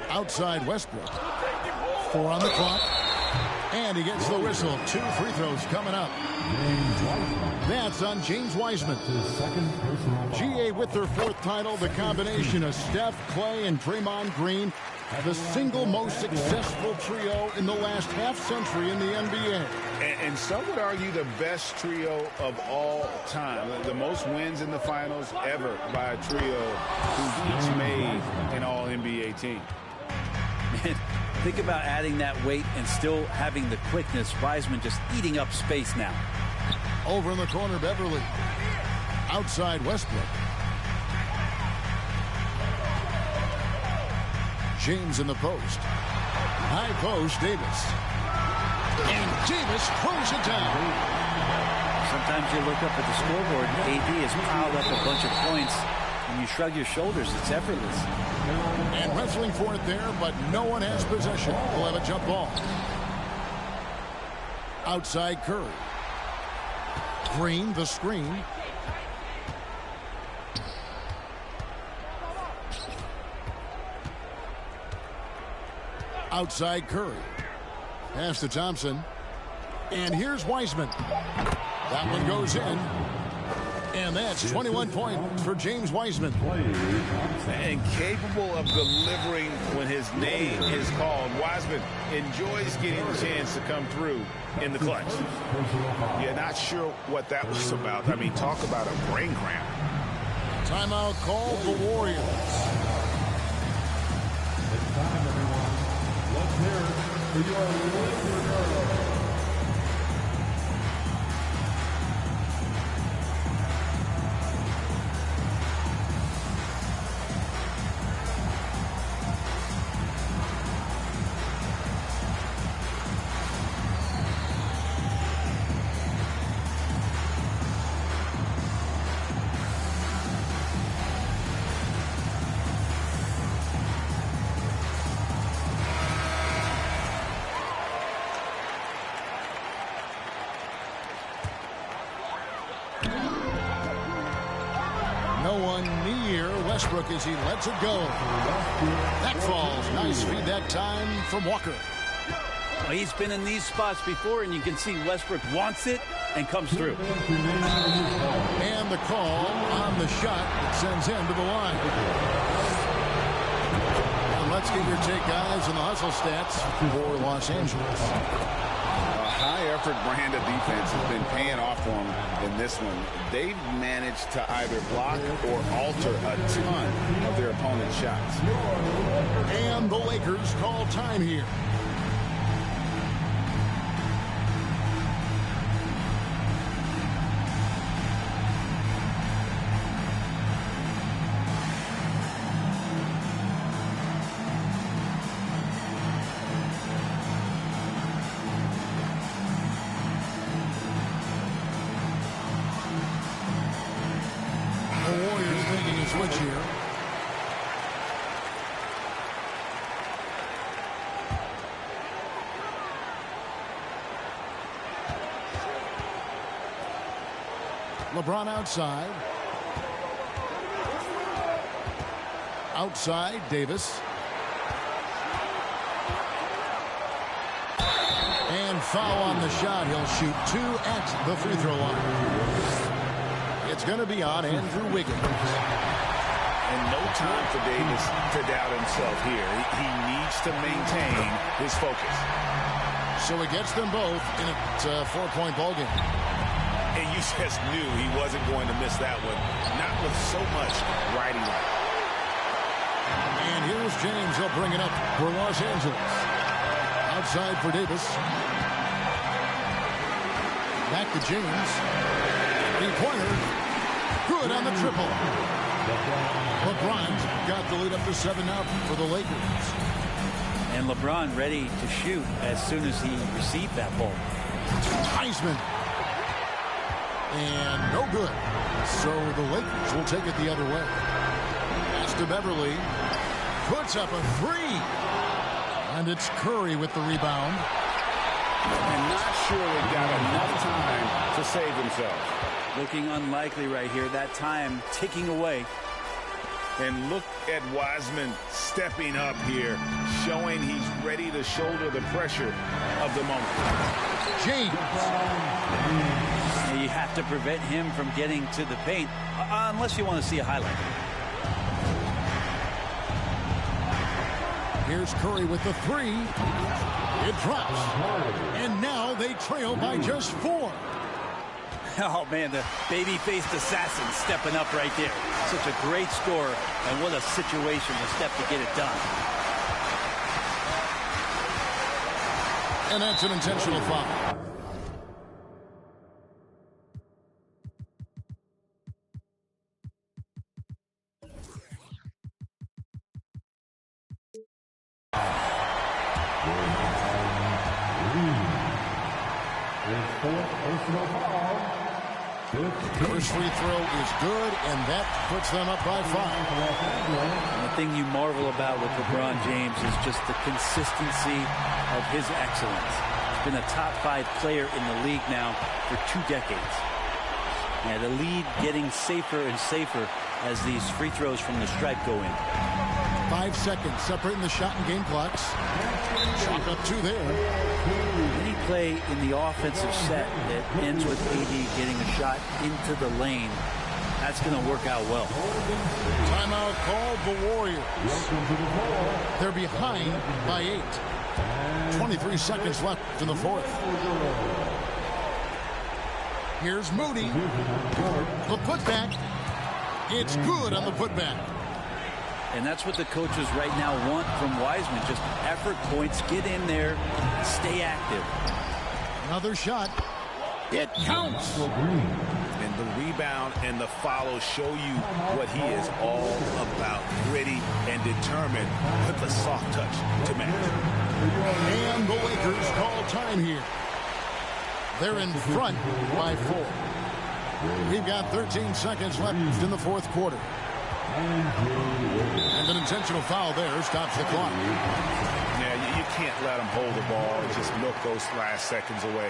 Outside Westbrook. 4 on the clock. And he gets the whistle. 2 free throws coming up. That's on James Wiseman. GA with their 4th title. The combination of Steph, Clay, and Draymond Green. The single most successful trio in the last half-century in the NBA. And some would argue the best trio of all time. The most wins in the finals ever by a trio who's each made an all-NBA team. Think about adding that weight and still having the quickness. Wiseman just eating up space now. Over in the corner, Beverly. Outside Westbrook. James in the post. High post, Davis. And Davis throws it down. Sometimes you look up at the scoreboard and AD has piled up a bunch of points and you shrug your shoulders. It's effortless. And wrestling for it there, but no one has possession. We'll have a jump ball. Outside Curry. Green, the screen. Outside Curry. Pass to Thompson. And here's Wiseman. That one goes in. And that's 21 points for James Wiseman. And capable of delivering when his name is called. Wiseman enjoys getting the chance to come through in the clutch. Yeah, not sure what that was about. I mean, talk about a brain cramp. Timeout call for Warriors. It's time, everyone. Let's hear it for your Lakers girls. No one near Westbrook as he lets it go. That falls. Nice feed that time from Walker. Well, he's been in these spots before, and you can see Westbrook wants it and comes through. And the call on the shot that sends him to the line. And let's get your take, guys, on the hustle stats for Los Angeles. High-effort brand of defense has been paying off for them in this one. They've managed to either block or alter a ton of their opponent's shots. And the Lakers call time here. Switch here. LeBron outside. Outside, Davis. foul on the shot. He'll shoot 2 at the free throw line. It's going to be on Andrew Wiggins. And no time for Davis to doubt himself here. He needs to maintain his focus. So he gets them both in a 4-point ball game. And you just knew he wasn't going to miss that one. Not with so much riding on. And here's James. He'll bring it up for Los Angeles. Outside for Davis. Back to James. 3-pointer. Good on the triple. LeBron's got the lead up to 7 now for the Lakers. And LeBron ready to shoot as soon as he received that ball. Heisman. And no good. So the Lakers will take it the other way. Pass to Beverly. Puts up a 3. And it's Curry with the rebound. And not sure they got enough time to save themselves. Looking unlikely right here. That time ticking away. And look at Wiseman stepping up here, showing he's ready to shoulder the pressure of the moment. James. You have to prevent him from getting to the paint, unless you want to see a highlight. Here's Curry with the 3. It drops. And now they trail by just 4. Oh, man, the baby-faced assassin stepping up right there. Such a great score, and what a situation to step to get it done. And that's an intentional foul. First free throw is good, and that puts them up by 5. And the thing you marvel about with LeBron James is just the consistency of his excellence. He's been a top 5 player in the league now for 2 decades. And the lead getting safer and safer as these free throws from the stripe go in. 5 seconds separating the shot and game clocks. Chalk up 2 there. Any play in the offensive set that ends with AD getting a shot into the lane, that's going to work out well. Timeout called the Warriors. They're behind by 8. 23 seconds left in the 4th. Here's Moody. The putback. It's good on the putback. And that's what the coaches right now want from Wiseman. Just effort points, get in there, stay active. Another shot. It counts. And the rebound and the follow show you what he is all about. Gritty and determined with the soft touch to match. And the Lakers call time here. They're in front by 4. We've got 13 seconds left in the 4th quarter. And an intentional foul there stops the clock. Yeah, you can't let him hold the ball and just milk those last seconds away.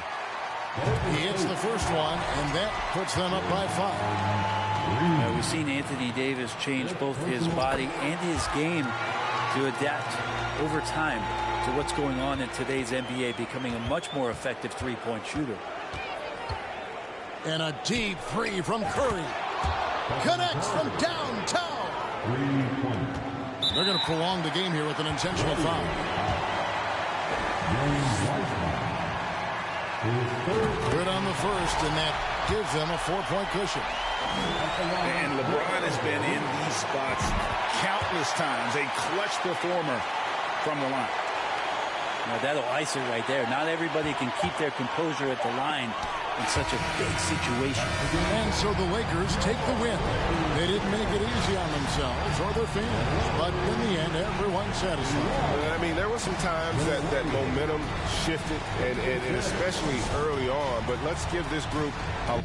He hits the first one, and that puts them up by 5. We've seen Anthony Davis change both his body and his game to adapt over time to what's going on in today's NBA, becoming a much more effective three-point shooter. And a deep 3 from Curry. Connects from downtown. They're going to prolong the game here with an intentional foul. Good on the first, and that gives them a 4-point cushion. And LeBron has been in these spots countless times. A clutch performer from the line. Now that'll ice it right there. Not everybody can keep their composure at the line in such a big situation. And so the Lakers take the win. They didn't make it easy on themselves or their fans, but in the end, everyone's satisfied. I mean, there were some times that momentum shifted, and especially early on, but let's give this group a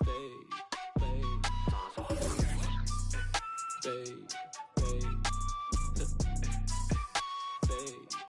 babe, babe, babe.